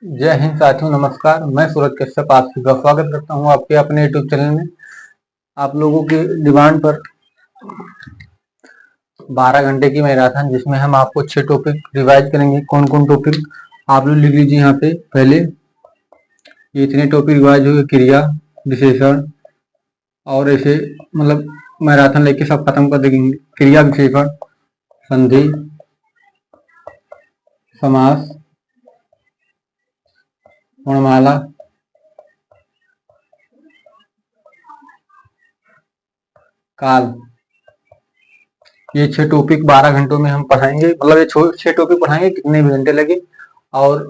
जय हिंद साथियों, नमस्कार। मैं सूरज कश्यप आपका स्वागत करता हूं आपके अपने यूट्यूब चैनल में। आप लोगों की डिमांड पर 12 घंटे की मैराथन, जिसमें हम आपको 6 टॉपिक रिवाइज करेंगे। कौन कौन टॉपिक आप लोग लिख लीजिए यहाँ पे। पहले ये इतने टॉपिक रिवाइज हुए: क्रिया, विशेषण, और ऐसे मतलब मैराथन लेके सब खत्म कर देंगे। क्रिया, विशेषण, संधि, समास, वर्णमाला, काल। ये 6 टॉपिक 12 घंटों में हम पढ़ाएंगे। मतलब ये 6 टॉपिक पढ़ाएंगे, कितने भी घंटे लगे, और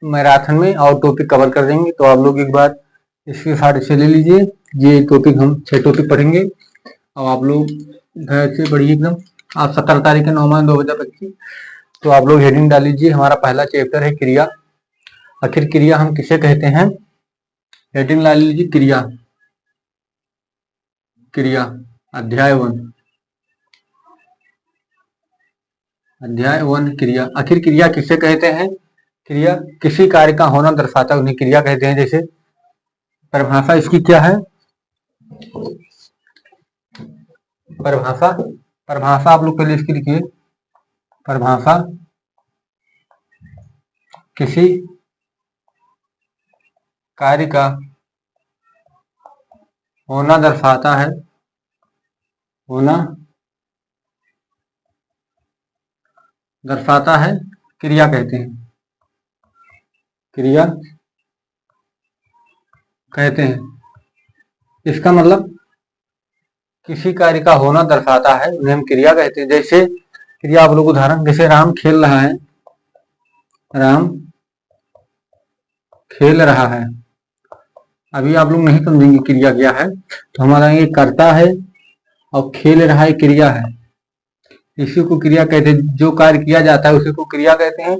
मैराथन में और टॉपिक कवर कर देंगे। तो आप लोग एक बार इसके साथ से ले लीजिए। ये टॉपिक हम 6 टॉपिक पढ़ेंगे और आप लोग घर से पढ़िए एकदम। आज 17 तारीख है 9/9/2025। तो आप लोग हेडिंग डाल लीजिए। हमारा पहला चैप्टर है क्रिया। आखिर क्रिया हम किसे कहते हैं? हेडिंग डाल लीजिए, क्रिया। क्रिया अध्याय 1। अध्याय 1, क्रिया। आखिर क्रिया किसे कहते हैं? क्रिया किसी कार्य का होना दर्शाता है, उन्हें क्रिया कहते हैं। जैसे परिभाषा इसकी क्या है? परिभाषा आप लोग पहले इसकी लिखिए। परिभाषा किसी कार्य का होना दर्शाता है, होना दर्शाता है, क्रिया कहते हैं। क्रिया कहते हैं। इसका मतलब किसी कार्य का होना दर्शाता है, उन्हें हम क्रिया कहते हैं। जैसे क्रिया आप लोग उदाहरण, जैसे राम खेल रहा है। राम खेल रहा है। अभी आप लोग नहीं समझेंगे क्रिया क्या है, तो हमारा ये कर्ता है और खेल रहा है क्रिया है। इसी को क्रिया कहते हैं। जो कार्य किया जाता है उसी को क्रिया कहते हैं,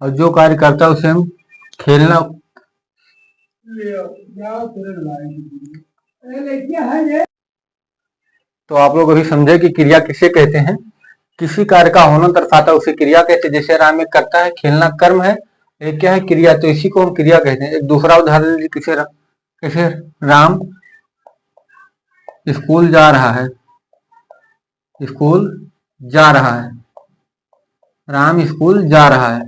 और जो कार्य करता है उसे हम खेलना। तो आप लोग अभी समझे कि क्रिया किसे कहते हैं। किसी कार्य का होना दर्शाता है उसे क्रिया कहते हैं। जैसे राम एक करता है, खेलना कर्म है, एक क्या है? क्रिया। तो इसी को हम क्रिया कहते हैं। एक दूसरा उदाहरण लीजिए। कैसे राम स्कूल जा रहा है। स्कूल जा रहा है। राम स्कूल जा रहा है।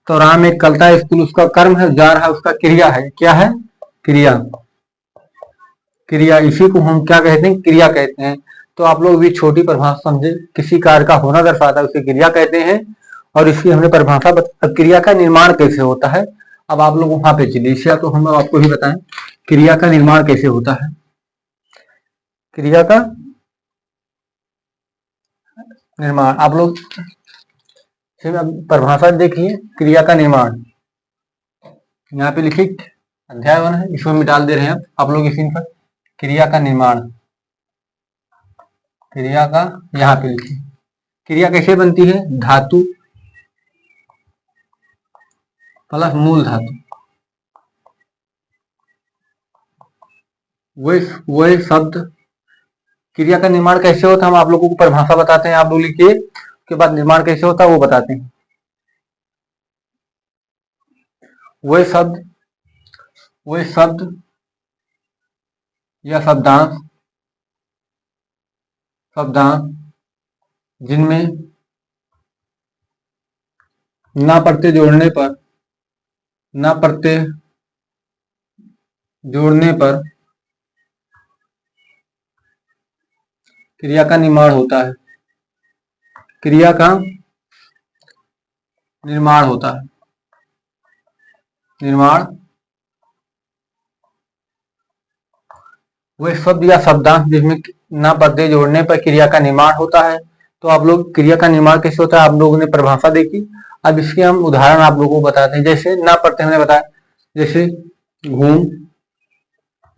तो राम एक करता है, स्कूल उसका कर्म है, जा रहा है उसका क्रिया है। क्या है? क्रिया। क्रिया इसी को हम क्या कहते हैं? क्रिया कहते हैं। तो आप लोग भी छोटी परिभाषा समझे। किसी कार्य का होना दर्शाता है उसे क्रिया कहते हैं, और इसकी हमने परिभाषा क्रिया का निर्माण कैसे होता है। अब आप लोग वहां पे चलिए, या तो हम आपको ही बताएं क्रिया का निर्माण कैसे होता है। क्रिया का निर्माण आप लोग परिभाषा देखिए। क्रिया का निर्माण यहाँ पे लिखिए, अध्याय 1 है, इसमें डाल दे रहे हैं आप लोग इसी पर। क्रिया का निर्माण, क्रिया का यहाँ पे लिखिए। क्रिया कैसे बनती है? धातु प्लस मूल धातु, वही शब्द। क्रिया का निर्माण कैसे होता है हम आप लोगों को परिभाषा बताते हैं। आप लोग लिखिए, उसके बाद निर्माण कैसे होता है वो बताते हैं। वही शब्द या शब्दांश जिनमें ना प्रत्यय जोड़ने पर क्रिया का निर्माण होता है। क्रिया का निर्माण होता है। निर्माण वह शब्द या शब्दांश जिसमें ना प्रत्यय जोड़ने पर क्रिया का निर्माण होता है। तो आप लोग क्रिया का निर्माण कैसे होता है आप लोगों ने परिभाषा देखी। अब इसके हम उदाहरण आप लोगों को बताते हैं। जैसे ना प्रत्यय हमने बताया, जैसे घूम।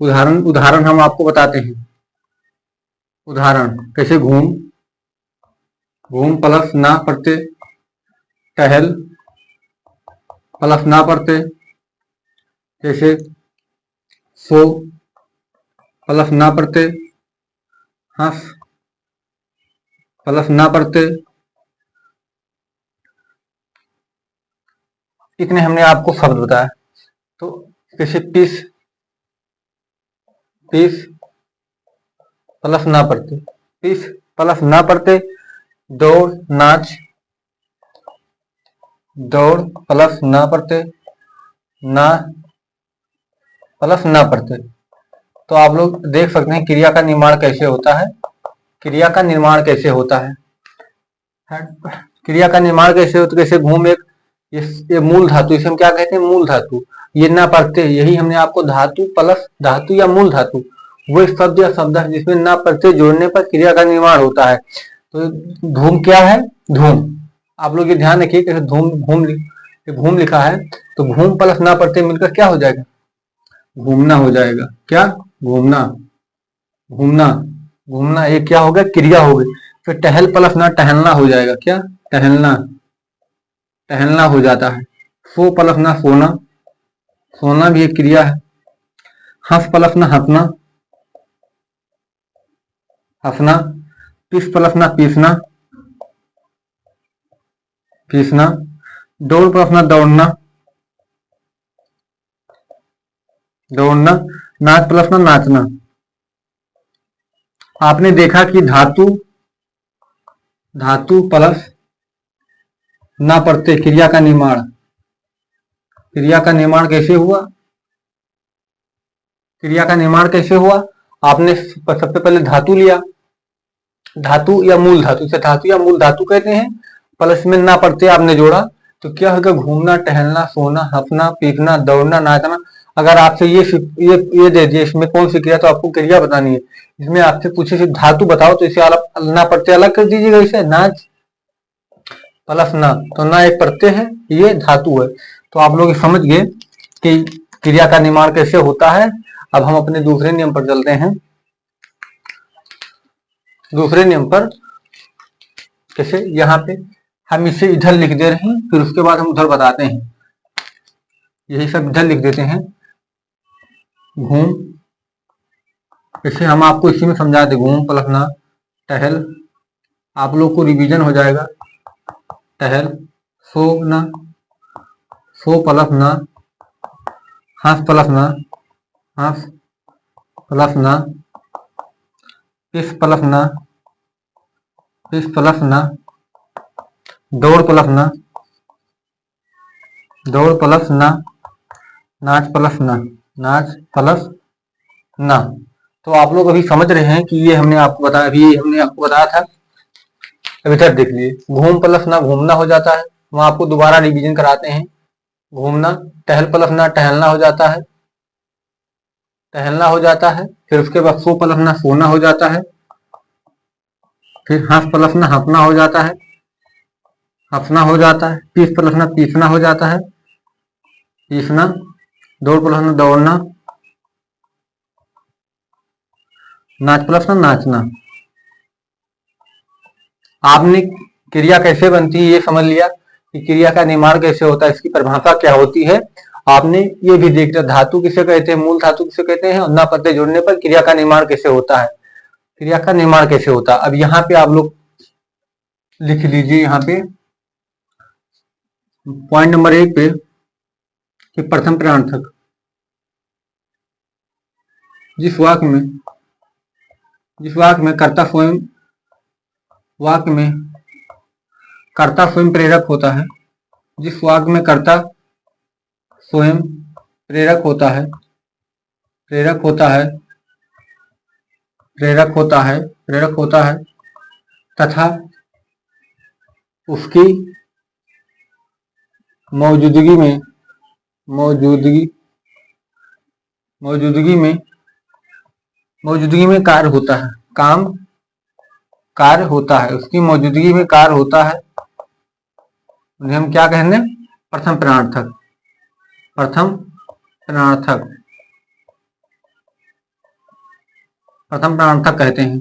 उदाहरण हम आपको बताते हैं। उदाहरण कैसे? घूम प्लस ना प्रत्यय, टहल प्लस ना प्रत्यय। जैसे सो प्लस ना प्रत्यय, हंस प्लस ना प्रत्यय। इतने हमने आपको शब्द बताया। तो कैसे पीस, पीस प्लस ना पढ़ते, पीस प्लस ना पढ़ते, दौड़ नाच, दौड़ प्लस ना पढ़ते, ना प्लस ना पढ़ते। तो आप लोग देख सकते हैं क्रिया का निर्माण कैसे होता है, क्रिया का निर्माण कैसे होता है, क्रिया का निर्माण कैसे होता है। कैसे घूम एक, ये मूल धातु, इसे हम क्या कहते हैं, मूल धातु। ये ना पढ़ते, यही हमने आपको धातु प्लस धातु या मूल धातु, वो शब्द या शब्द है जिसमें ना पढ़ते जोड़ने पर क्रिया का निर्माण होता है। तो धूम क्या है, धूम। आप लोग ये ध्यान रखिए कि धूम, घूम लिखा है तो घूम प्लस ना पढ़ते मिलकर क्या हो जाएगा, घूमना हो जाएगा। क्या, घूमना, घूमना, घूमना, ये क्या हो गया, क्रिया हो गई। फिर टहल प्लस ना टहलना हो जाएगा। क्या, टहलना, टहलना हो जाता है। सो प्लस ना सोना, सोना भी एक क्रिया है। हंस प्लस ना हंसना, हंसना। पीस प्लस ना पीसना, पीसना। दौड़ प्लस ना दौड़ना, दौड़ना। नाच प्लस ना नाचना। आपने देखा कि धातु, धातु प्लस ना पढ़ते क्रिया का निर्माण, क्रिया का निर्माण कैसे हुआ, क्रिया का निर्माण कैसे हुआ। आपने सबसे पहले धातु लिया, धातु या मूल धातु, इसे धातु या मूल धातु कहते हैं। प्लस में ना पढ़ते आपने जोड़ा तो क्या होगा, घूमना, टहलना, सोना, हंसना, पीटना, दौड़ना, नाचना। अगर आपसे ये दे दिए इसमें कौन सी क्रिया, तो आपको क्रिया बतानी है। इसमें आपसे पूछे सिर्फ धातु बताओ तो इसे अलग ना पढ़ते अलग कर दीजिएगा। इसे नाच प्लस ना, तो ना एक प्रत्यय है, ये धातु है। तो आप लोग समझ गए कि क्रिया का निर्माण कैसे होता है। अब हम अपने दूसरे नियम पर चलते हैं। दूसरे नियम पर कैसे, यहाँ पे हम इसे इधर लिख दे रहे हैं, फिर उसके बाद हम उधर बताते हैं। यही सब इधर लिख देते हैं, घूम। इसे हम आपको इसी में समझा दे, घूम प्लस ना टहल। आप लोग को रिवीजन हो जाएगा। टहल, सो ना, सो प्लस ना, हंस प्लस ना, हंस प्लस ना, पिस प्लस ना, पिस प्लस ना। दौड़ प्लस ना, दौड़ प्लस ना। नाच प्लस ना, नाच प्लस ना। तो आप लोग अभी समझ रहे हैं कि ये हमने आपको बताया, अभी हमने आपको बताया था। अब इधर देख लीजिए, घूम प्लस ना घूमना हो जाता है, वहां आपको दोबारा रिवीजन कराते हैं। घूमना, टहल प्लस ना टहलना हो जाता है, टहलना हो जाता है। फिर उसके बाद सो प्लस ना सोना हो जाता है। फिर हंस प्लस ना हंसना हो जाता है, हंसना हो जाता है। पीस प्लस ना पीसना हो जाता है, पीसना। दौड़ प्लस ना दौड़ना। नाच प्लस ना नाचना। आपने क्रिया कैसे बनती है ये समझ लिया कि क्रिया का निर्माण कैसे होता है, इसकी परिभाषा क्या होती है। आपने ये भी देख लिया धातु किसे कहते हैं, मूल धातु किसे कहते हैं, और ना पत्ते जोड़ने पर क्रिया का निर्माण कैसे होता है, क्रिया का निर्माण कैसे होता है। अब यहाँ पे आप लोग लिख लीजिए, यहाँ पे पॉइंट नंबर 1 पे कि प्रथम प्रणार्थक, जिस वाक्य में कर्ता स्वयं, वाक्य में कर्ता स्वयं प्रेरक होता है, जिस वाक्य में कर्ता स्वयं प्रेरक होता है, प्रेरक होता है, प्रेरक होता है, प्रेरक होता है, तथा उसकी मौजूदगी में, मौजूदगी में कार्य होता है, काम कार्य होता है, उसकी मौजूदगी में कार्य होता है। उन्हें हम क्या कहते हैं, प्रथम प्रणार्थक, प्रथम प्रणार्थक, प्रथम प्रणार्थक कहते हैं।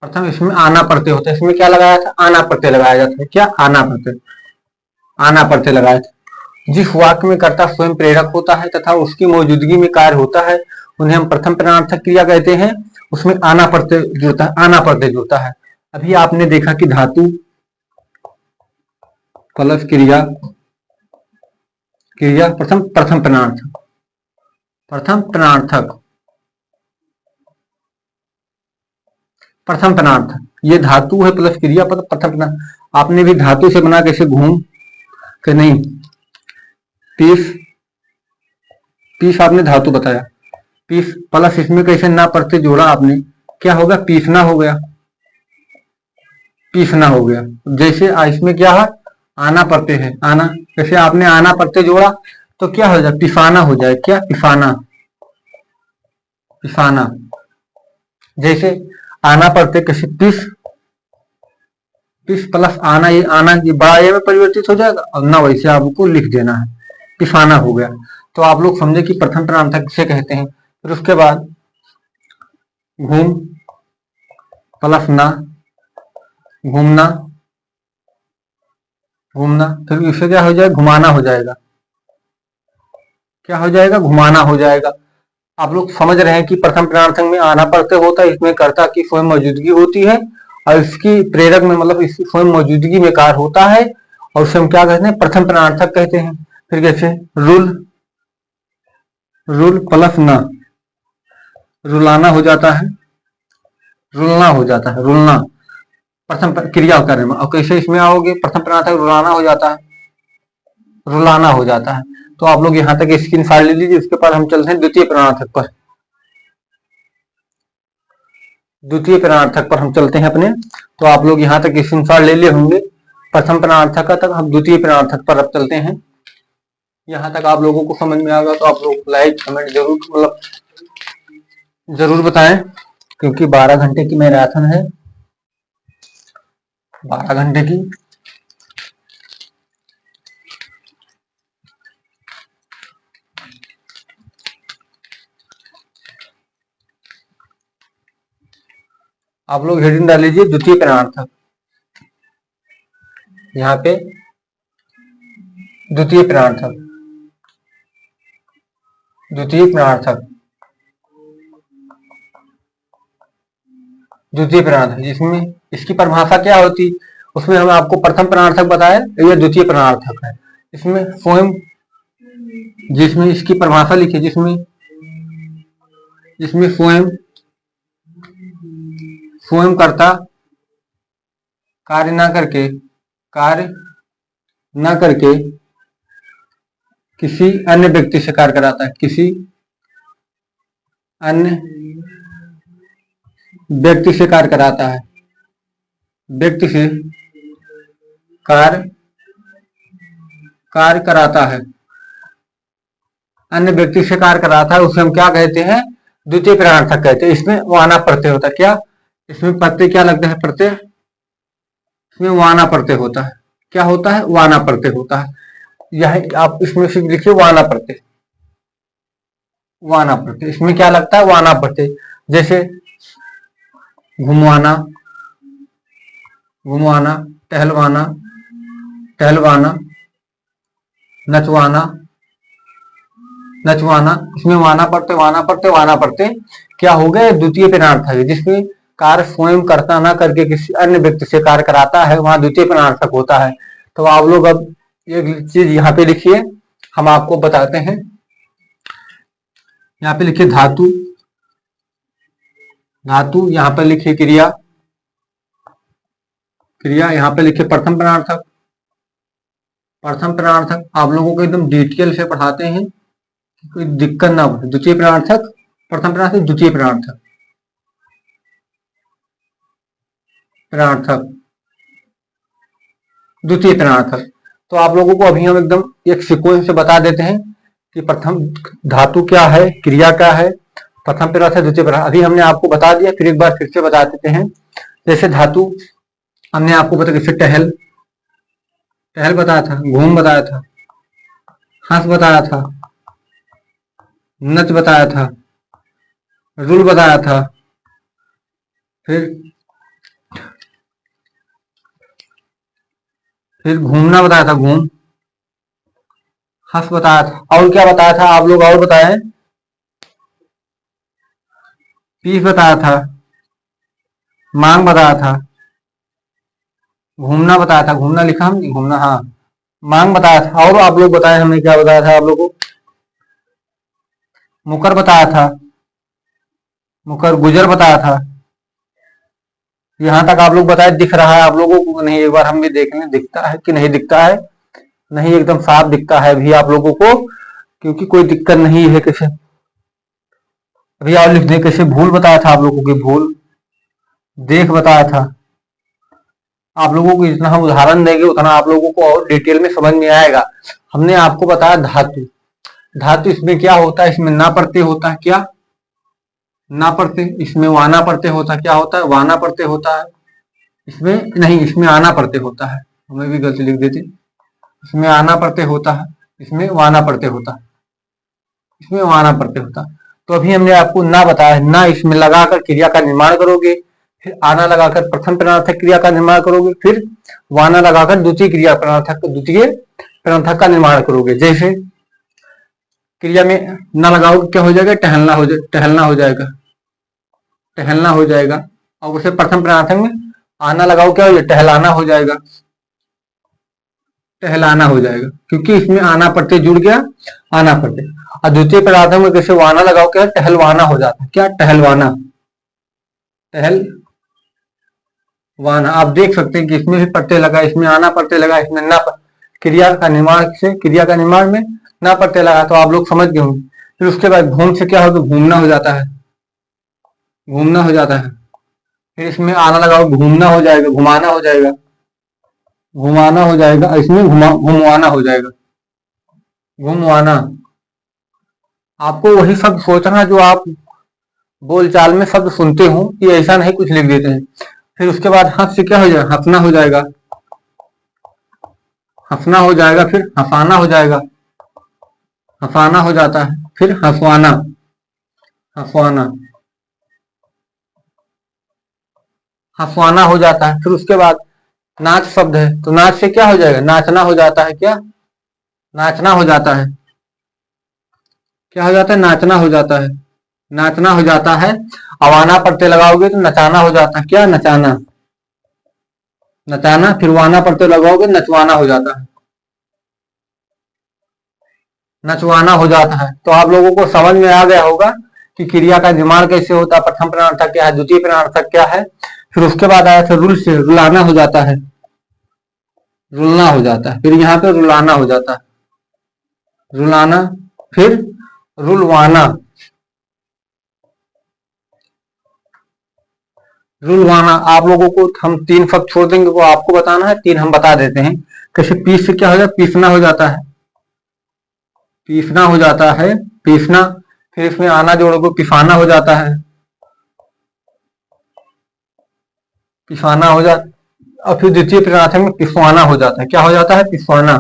प्रथम इसमें आना प्रत्यय होता है, इसमें क्या लगाया था, आना प्रत्यय लगाया जाता है। क्या, आना प्रत्यय, आना प्रत्यय लगाया था। जिस वाक्य में कर्ता स्वयं प्रेरक होता है तथा उसकी मौजूदगी में कार्य होता है उन्हें हम प्रथम प्रणार्थक क्रिया कहते हैं। उसमें आना प्रत्यय जुड़ता है, आना प्रत्यय जुड़ता है। अभी आपने देखा कि धातु प्लस क्रिया, क्रिया प्रथम प्रथम प्रश्नार्थक, प्रथम प्रश्नार्थक, प्रथम प्रश्नार्थक। ये धातु है प्लस क्रिया पद प्रथम प्रश्न। आपने भी धातु से बना कैसे घूम के नहीं, पीस, पीस आपने धातु बताया, पीस प्लस इसमें कैसे ना पढ़ते जोड़ा आपने, क्या होगा, पीसना हो गया, पीसना हो गया। जैसे इसमें क्या है, आना पढ़ते हैं, आना, जैसे आपने आना पढ़ते जोड़ा तो क्या हो जाए, पिसाना हो जाए, क्या, पिसाना, पिसाना। जैसे आना पढ़ते कैसे, पिस, पिस प्लस आना, ये आना ये बड़ा ए में परिवर्तित हो जाएगा और ना वैसे आपको लिख देना है, पिसाना हो गया। तो आप लोग समझे कि प्रथम प्रश्नार्थक किसे कहते हैं। फिर उसके बाद घूम प्लस ना, घूमना, घूमना, फिर इससे क्या हो जाएगा, घुमाना हो जाएगा, क्या हो जाएगा, घुमाना हो जाएगा। आप लोग समझ रहे हैं कि प्रथम प्रश्नार्थक में आना प्रत्यय होता है, इसमें कर्ता की स्वयं मौजूदगी होती है और इसकी प्रेरक में मतलब इसकी स्वयं मौजूदगी में कार्य होता है और उसे हम क्या कहते हैं, प्रथम प्रश्नार्थक कहते हैं। फिर कैसे, रूल, रूल प्लस ना, रुलाना हो जाता है, रुलना हो जाता है, रुलना प्रथम क्रिया करने में। और कैसे इसमें आओगे, प्रथम प्रश्नार्थक रुलाना हो जाता है, रुलाना हो जाता है। तो आप लोग यहां तक स्क्रीनशॉट ले लीजिए। उसके बाद हम चलते हैं द्वितीय प्रश्नार्थक पर, द्वितीय प्रश्नार्थक पर हम चलते हैं अपने। तो आप लोग यहां तक स्क्रीनशॉट ले लिए होंगे प्रथम प्रश्नार्थक तक, हम द्वितीय प्रश्नार्थक पर अब चलते हैं। यहां तक आप लोगों को समझ में आ गया तो आप लोग लाइक कमेंट जरूर मतलब जरूर बताएं, क्योंकि 12 घंटे की मैराथन है, 12 घंटे की। आप लोग हेडिंग डाल लीजिए द्वितीय प्रश्नार्थक, यहाँ पे द्वितीय प्रश्नार्थक, द्वितीय प्रश्नार्थक, द्वितीय प्रश्नार्थक, जिसमें इसकी परिभाषा क्या होती, उसमें हम आपको प्रथम प्रश्नार्थक बताया, यह द्वितीय प्रश्नार्थक है। इसमें स्वयं, जिसमें इसकी परिभाषा लिखी, जिसमें जिसमें स्वयं, स्वयं कर्ता कार्य ना करके, कार्य न करके किसी अन्य व्यक्ति से कार्य कराता है, किसी अन्य व्यक्ति से कार्य कराता है, व्यक्ति से कार्य कार्य कराता है, अन्य व्यक्ति से कार्य कराता है, उसे हम क्या कहते हैं, द्वितीय प्रश्नार्थक कहते हैं। इसमें वाना प्रत्यय होता है, क्या, इसमें प्रत्यय क्या लगता है, प्रत्यय, इसमें वाना प्रत्यय होता है, क्या होता है, वाना प्रत्यय होता है। यह आप इसमें से लिखिए वाना प्रत्यय, वाना प्रत्यय, इसमें क्या लगता है, वाना प्रत्यय। जैसे घुमवाना, घुमवाना, टहलवाना, टहलवाना, नचवाना, नचवाना, इसमें वाना प्रत्यय, वाना प्रत्यय, वाना प्रत्यय क्या हो गए, द्वितीय प्रश्नार्थक है। जिसमें कार्य स्वयं करता ना करके किसी अन्य व्यक्ति से कार्य कराता है, वहां द्वितीय प्रश्नार्थक होता है। तो आप लोग अब एक चीज यहाँ पे लिखिए, हम आपको बताते हैं। यहाँ पे लिखिए धातु, धातु, यहाँ पे लिखिए क्रिया, क्रिया, यहाँ पे लिखिए प्रथम प्रश्नार्थक, प्रथम प्रश्नार्थक। आप लोगों को एकदम डिटेल से पढ़ाते हैं, कोई दिक्कत ना हो। द्वितीय प्रश्नार्थक, प्रथम प्रश्नार्थक, द्वितीय प्रश्नार्थक, प्रश्नार्थक, द्वितीय प्रश्नार्थक। तो आप लोगों को अभी हम एकदम एक सीक्वेंस से बता देते हैं कि प्रथम धातु क्या है, क्रिया क्या है, प्रथम प्रश्नार्थक, द्वितीय प्रश्नार्थक। अभी हमने आपको बता दिया, फिर एक बार फिर से बता देते हैं। जैसे धातु हमने आपको बताया, जैसे टहल, टहल बताया था, घूम बताया था, हंस बताया था, नच बताया था, रुल बताया था, फिर घूमना बताया था, घूम, हंस बताया था, और क्या बताया था आप लोग, और बताए, पीस बताया था, मांग बताया था, घूमना बताया था, घूमना लिखा हम, घूमना, हाँ, मांग बताया था, और आप लोग बताए, हमने क्या बताया था आप लोगों को? मुकर बताया था, मुकर गुजर बताया था। यहाँ तक आप लोग बताए, दिख रहा है आप लोगों को नहीं? एक बार हम भी देख लें, दिखता है कि नहीं दिखता है? नहीं, एकदम साफ दिखता है अभी आप लोगों को, क्योंकि कोई दिक्कत नहीं है कैसे। अभी और लिख दें, कैसे भूल बताया था आप लोगों की, भूल देख बताया था आप लोगों को। जितना हम उदाहरण देंगे उतना आप लोगों को और डिटेल में समझ में आएगा। हमने आपको बताया धातु, धातु इसमें क्या होता है? इसमें ना प्रत्यय होता है, क्या? ना प्रत्यय। इसमें वाना प्रत्यय होता है, क्या होता है? वाना प्रत्यय होता है। इसमें नहीं, इसमें आना प्रत्यय होता है, हमें भी गलती लिख देती। इसमें आना प्रत्यय होता है, इसमें वाना प्रत्यय होता है, इसमें वाना प्रत्यय होता है। तो अभी हमने आपको ना बताया है, ना इसमें लगाकर क्रिया का निर्माण करोगे, फिर आना लगाकर प्रथम प्रणार्थक क्रिया का निर्माण करोगे, फिर वाना लगाकर द्वितीय क्रिया प्रणार्थक द्वितीय प्रणार्थक का निर्माण करोगे। जैसे क्रिया में ना लगाओगे, क्या हो जाएगा? टहलना हो जाएगा, टहलना हो जाएगा, टहलना हो जाएगा। और उसे प्रथम प्रणार्थक में आना लगाओ, क्या हो जाएगा? टहलाना हो जाएगा, टहलाना हो जाएगा, क्योंकि इसमें आना प्रत्यय जुड़ गया, आना प्रत्यय। और द्वितीय पदार्थों में कैसे वाना लगाओ, क्या? टहलवाना हो जाता है, क्या? टहलवाना, टहलवाना। आप देख सकते हैं कि इसमें भी प्रत्यय लगा, इसमें आना प्रत्यय लगा, इसमें ना क्रिया का निर्माण से, क्रिया का निर्माण में ना प्रत्यय लगा, तो आप लोग समझ गए होंगे। फिर उसके बाद घूम से क्या होगा? घूमना हो जाता है, घूमना हो जाता है। फिर इसमें आना लगाओ, घूमना हो जाएगा, घुमाना हो जाएगा, घुमाना हो जाएगा। इसमें घुमवाना हो जाएगा, घुमवाना। आपको वही शब्द सोचना जो आप बोलचाल में शब्द सुनते हो, कि ऐसा नहीं कुछ लिख देते हैं। फिर उसके बाद हंस से क्या हो जाएगा? हंसना हो जाएगा, हंसना हो जाएगा। फिर हंसाना हो जाएगा, हंसाना हो जाता है। फिर हंसवाना, हंसवाना, हंसवाना हो जाता है। फिर उसके बाद नाच शब्द है, तो नाच से क्या हो जाएगा? नाचना हो जाता है, क्या? नाचना हो जाता है, क्या हो जाता है? नाचना हो जाता है, नाचना हो जाता है। अवाना प्रत्यय लगाओगे तो नचाना हो जाता है, क्या? नचाना, नचाना। फिर वाना प्रत्यय लगाओगे, नचवाना हो जाता है, नचवाना हो जाता है। तो आप लोगों को समझ में आ गया होगा कि क्रिया का निर्माण कैसे होता है, प्रथम प्रणार्थक क्या है, द्वितीय प्रणार्थक क्या है। फिर उसके बाद आया था रुल से, रुलाना हो जाता है, रुलना हो जाता है। फिर यहाँ पे रुलाना हो जाता है, रुलाना। फिर रुलवाना, रुलवाना। आप लोगों को हम तीन शब्द छोड़ देंगे, वो आपको बताना है, तीन हम बता देते हैं। कैसे? पीस से क्या हो जाता है? पीसना हो जाता है, पीसना हो जाता है, पीसना। फिर इसमें आना जोड़ोगे, पिसाना हो जाता है, पिसाना हो जाता। और फिर द्वितीय प्रणार्थक में पिसवाना हो जाता है, क्या हो जाता है? पिसवाना,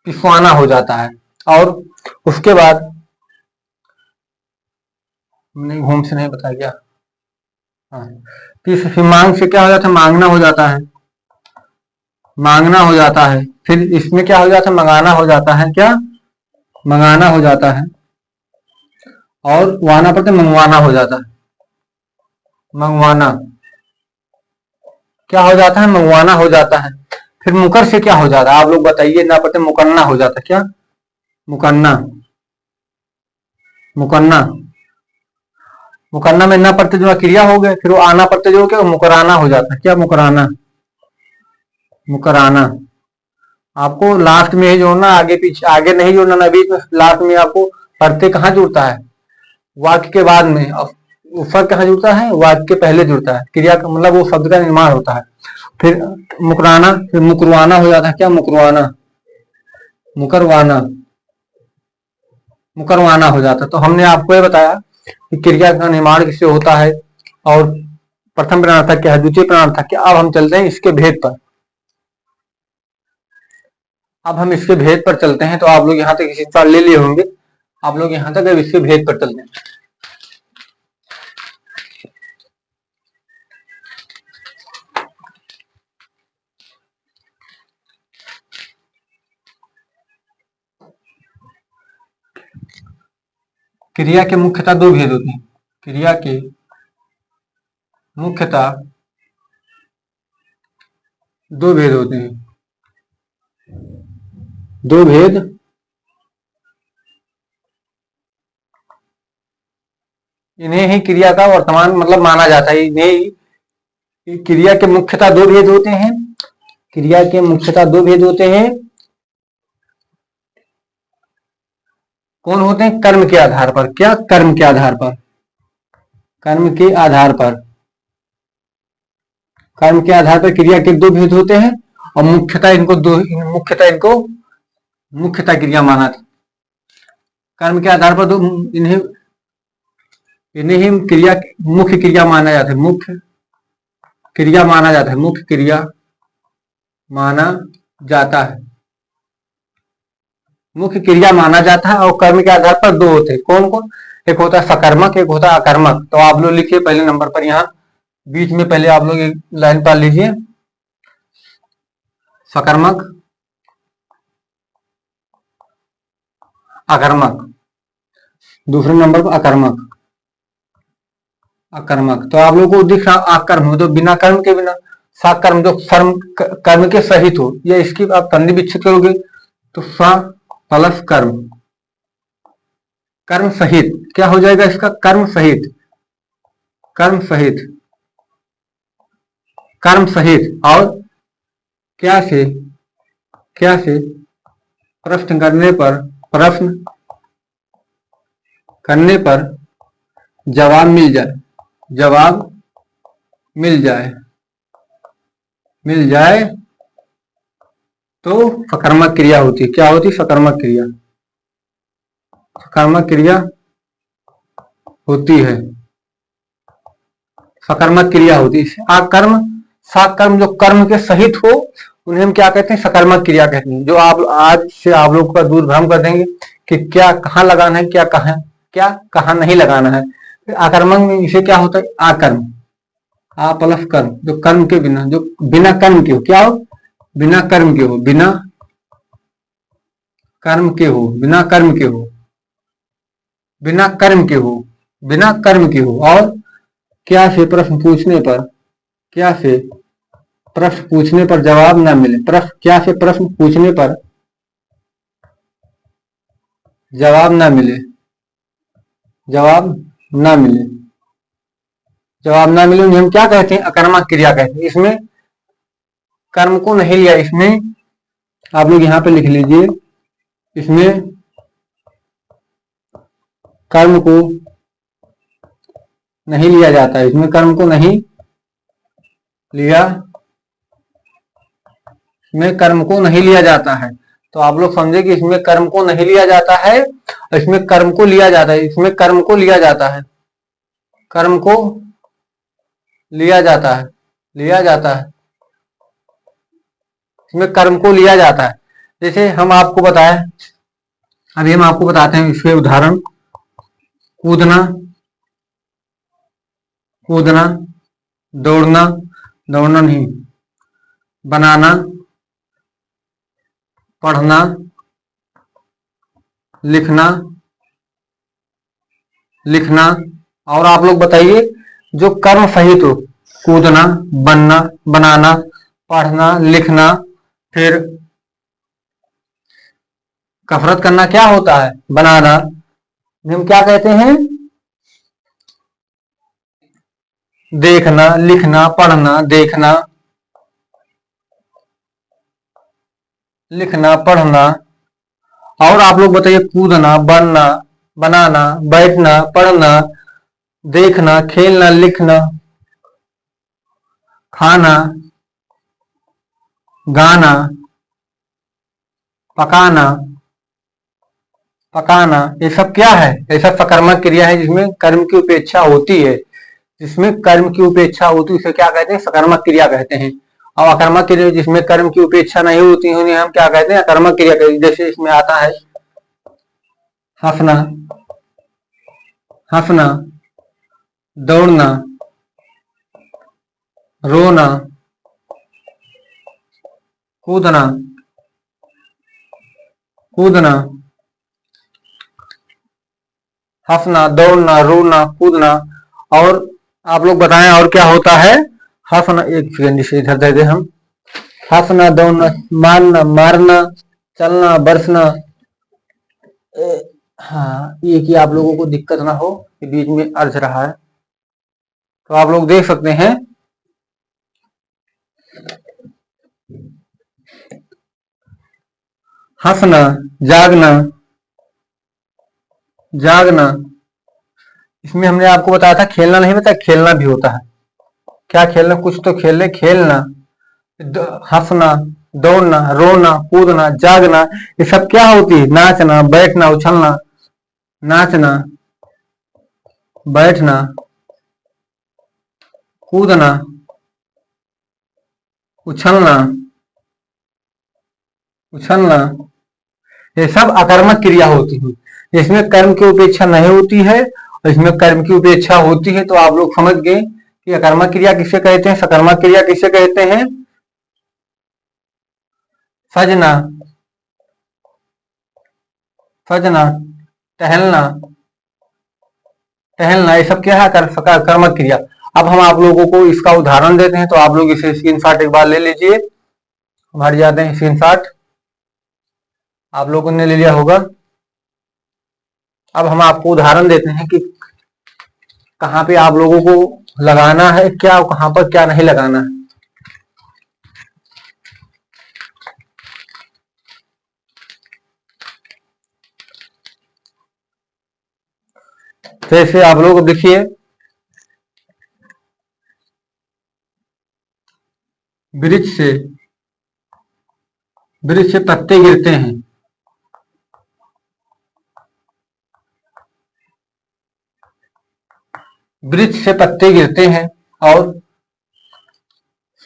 पिसवाना हो जाता है। और उसके बाद नहीं, घूम से नहीं बताया क्या? हाँ, फिर मांग से क्या हो जाता है? मांगना हो जाता है, मांगना हो जाता है। फिर इसमें क्या हो जाता है? मंगाना हो जाता है, क्या? मंगाना हो जाता है। और वाना पर मंगवाना हो जाता है, मंगवाना, क्या हो जाता है? मंगवाना हो जाता है। फिर मुकर से क्या हो जाता है? आप लोग बताइए, ना पता। मुकन्ना हो जाता है, क्या? मुकन्ना, मुकन्ना, मुकन्ना में ना पड़ते जो क्रिया हो गए, फिर वो आना पड़ते जो क्या? मुकराना हो जाता है, क्या? मुकराना, मुकराना। आपको लास्ट में ही जोड़ना, आगे पीछे, आगे नहीं जोड़ना ना बीच में, लास्ट में आपको प्रत्यय कहाँ जुड़ता है? वाक्य के बाद में। और ऊपर कहाँ जुड़ता है? वाक्य के पहले जुड़ता है, क्रिया का मतलब वो शब्द का निर्माण होता है। फिर मुकराना, फिर मुकरवाना हो जाता है, क्या? मुकरवाना, मुकरवाना, मुकरवाना हो जाता है। तो हमने आपको ये बताया कि क्रिया का निर्माण किससे होता है, और प्रथम प्रणार्थक क्या है, द्वितीय प्रणार्थक क्या। अब हम चलते हैं इसके भेद पर, अब हम इसके भेद पर चलते हैं। तो आप लोग यहाँ तक इसी तरह ले लिए होंगे, आप लोग यहाँ तक अब इसके भेद पर चलते हैं। क्रिया के मुख्यतः दो भेद होते हैं, क्रिया के मुख्यतः दो भेद होते हैं, दो भेद इन्हें ही क्रिया का वर्तमान मतलब माना जाता है। इन्हें ही क्रिया के मुख्यतः दो भेद होते हैं, क्रिया के मुख्यतः दो भेद होते हैं। कौन होते हैं? कर्म के आधार पर। क्या? कर्म के आधार पर, कर्म के आधार पर, कर्म के आधार पर क्रिया के दो भेद होते हैं और मुख्यतः इनको मुख्यतः क्रिया माना था। कर्म के आधार पर दो, इन्हें ही क्रिया मुख्य क्रिया माना जाता है, मुख्य क्रिया माना जाता है, मुख्य क्रिया माना जाता है, मुख्य क्रिया माना जाता है। और कर्म के आधार पर दो होते हैं। कौन कौन? एक होता है सकर्मक, एक होता है अकर्मक। तो आप लोग लिखिए पहले नंबर पर, यहाँ बीच में पहले आप लोग एक लाइन पढ़ लीजिए, सकर्मक, अकर्मक। दूसरे नंबर पर अकर्मक, अकर्मक। तो आप लोगों को दिख रहा अकर्म तो बिना कर्म के, बिना साकर्म जो कर्म के सहित हो, या इसकी आप संधि विच्छेद करोगे तो सा प्लस कर्म, कर्म सहित क्या हो जाएगा इसका? कर्म सहित, कर्म सहित, कर्म सहित। और क्या से? क्या से? प्रश्न करने पर, प्रश्न करने पर जवाब मिल जाए, जवाब मिल जाए, मिल जाए तो सकर्मक क्रिया होती है। क्या होती? सकर्मक क्रिया, सकर्मक क्रिया होती है, सकर्मक क्रिया होती है। अकर्म, साकर्म जो कर्म के सहित हो उन्हें हम क्या कहते हैं? सकर्मक क्रिया कहते हैं। जो आप आज से आप लोग का दूर भ्रम कर देंगे कि क्या कहाँ लगाना है, क्या कहाँ नहीं लगाना है। आकर्मक में इसे क्या होता है? आकर्म, आ प्लस कर्म, जो कर्म के बिना, जो बिना कर्म के हो। क्या हो? बिना कर्म के हो, बिना कर्म के हो, बिना कर्म के हो, बिना कर्म के हो, बिना कर्म के हो। और क्या से? प्रश्न पूछने पर, क्या से? प्रश्न पूछने पर जवाब ना मिले, प्रश्न क्या से? प्रश्न पूछने पर जवाब ना मिले, जवाब ना मिले, जवाब ना मिले उन्हें हम क्या कहते हैं? अकर्मक क्रिया कहते हैं। इसमें कर्म को नहीं लिया, इसमें आप लोग यहां पे लिख लीजिए, इसमें कर्म को नहीं लिया जाता है, इसमें कर्म को नहीं लिया, इसमें कर्म को नहीं लिया जाता है। तो आप लोग समझे कि इसमें कर्म को नहीं लिया जाता है, इसमें कर्म को लिया जाता है, इसमें कर्म को लिया जाता है, कर्म को लिया जाता है, लिया जाता है, इसमें कर्म को लिया जाता है। जैसे हम आपको बताएं, अभी हम आपको बताते हैं इसके उदाहरण। कूदना, कूदना, दौड़ना, दौड़ना नहीं, बनाना, पढ़ना, लिखना, लिखना। और आप लोग बताइए जो कर्म सहित हो, कूदना, बनना, बनाना, पढ़ना, लिखना, फिर कसरत करना क्या होता है? बनाना। हम क्या कहते हैं? देखना, लिखना, पढ़ना, देखना, लिखना, पढ़ना। और आप लोग बताइए कूदना, बनना, बनाना, बैठना, पढ़ना, देखना, खेलना, लिखना, खाना, गाना, पकाना, पकाना। ये सब क्या है? ये सब सकर्मक क्रिया है जिसमें कर्म की उपेक्षा होती है, जिसमें कर्म की उपेक्षा होती है उसे क्या कहते हैं? सकर्मक क्रिया कहते हैं। और अकर्मक क्रिया जिसमें कर्म की उपेक्षा नहीं होती उन्हें हम क्या कहते हैं? अकर्मक क्रिया कहते हैं। जैसे इसमें आता है हंसना, हंसना, दौड़ना, रोना, कूदना, कूदना, हंसना, दौड़ना, रोना, कूदना। और आप लोग बताएं और क्या होता है? हंसना, एक सेकंड इसे इधर दे दे हम। हंसना, दौड़ना, मारना, मारना, चलना, बरसना। हाँ, ये कि आप लोगों को दिक्कत ना हो, ये बीच में अर्ज रहा है तो आप लोग देख सकते हैं। हंसना, जागना, जागना, इसमें हमने आपको बताया था, खेलना नहीं बताया, खेलना भी होता है। क्या खेलना, कुछ तो खेल ले, खेलना, हंसना, दौड़ना, रोना, कूदना, जागना, ये सब क्या होती है, नाचना, बैठना, उछलना, नाचना, बैठना, कूदना, उछलना, उछलना, ये सब अकर्मक क्रिया होती है। इसमें कर्म की उपेक्षा नहीं होती है और इसमें कर्म की उपेक्षा होती है। तो आप लोग समझ गए कि अकर्मक क्रिया किसे कहते हैं, सकर्मक क्रिया किसे कहते हैं। सजना, सजना, टहलना, टहलना, ये सब क्या है, कर्मक क्रिया। अब हम आप लोगों को इसका उदाहरण देते हैं, तो आप लोग इसे स्क्रीनशॉट एक बार ले लीजिए। हमारे जाते हैं स्क्रीनशॉट, आप लोगों ने ले लिया होगा। अब हम आपको उदाहरण देते हैं कि कहाँ पे आप लोगों को लगाना है, क्या कहाँ पर क्या नहीं लगाना है। जैसे आप लोग देखिए, वृक्ष से, वृक्ष से पत्ते गिरते हैं, वृक्ष से पत्ते गिरते हैं। और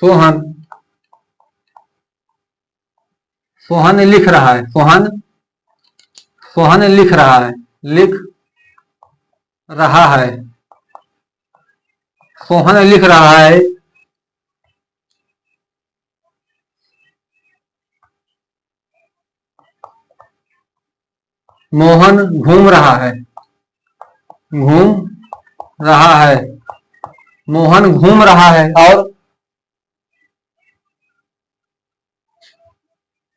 सोहन, सोहन लिख रहा है, सोहन, सोहन लिख रहा है, लिख रहा है, सोहन लिख रहा है। मोहन घूम रहा है, घूम रहा है, मोहन घूम रहा है। और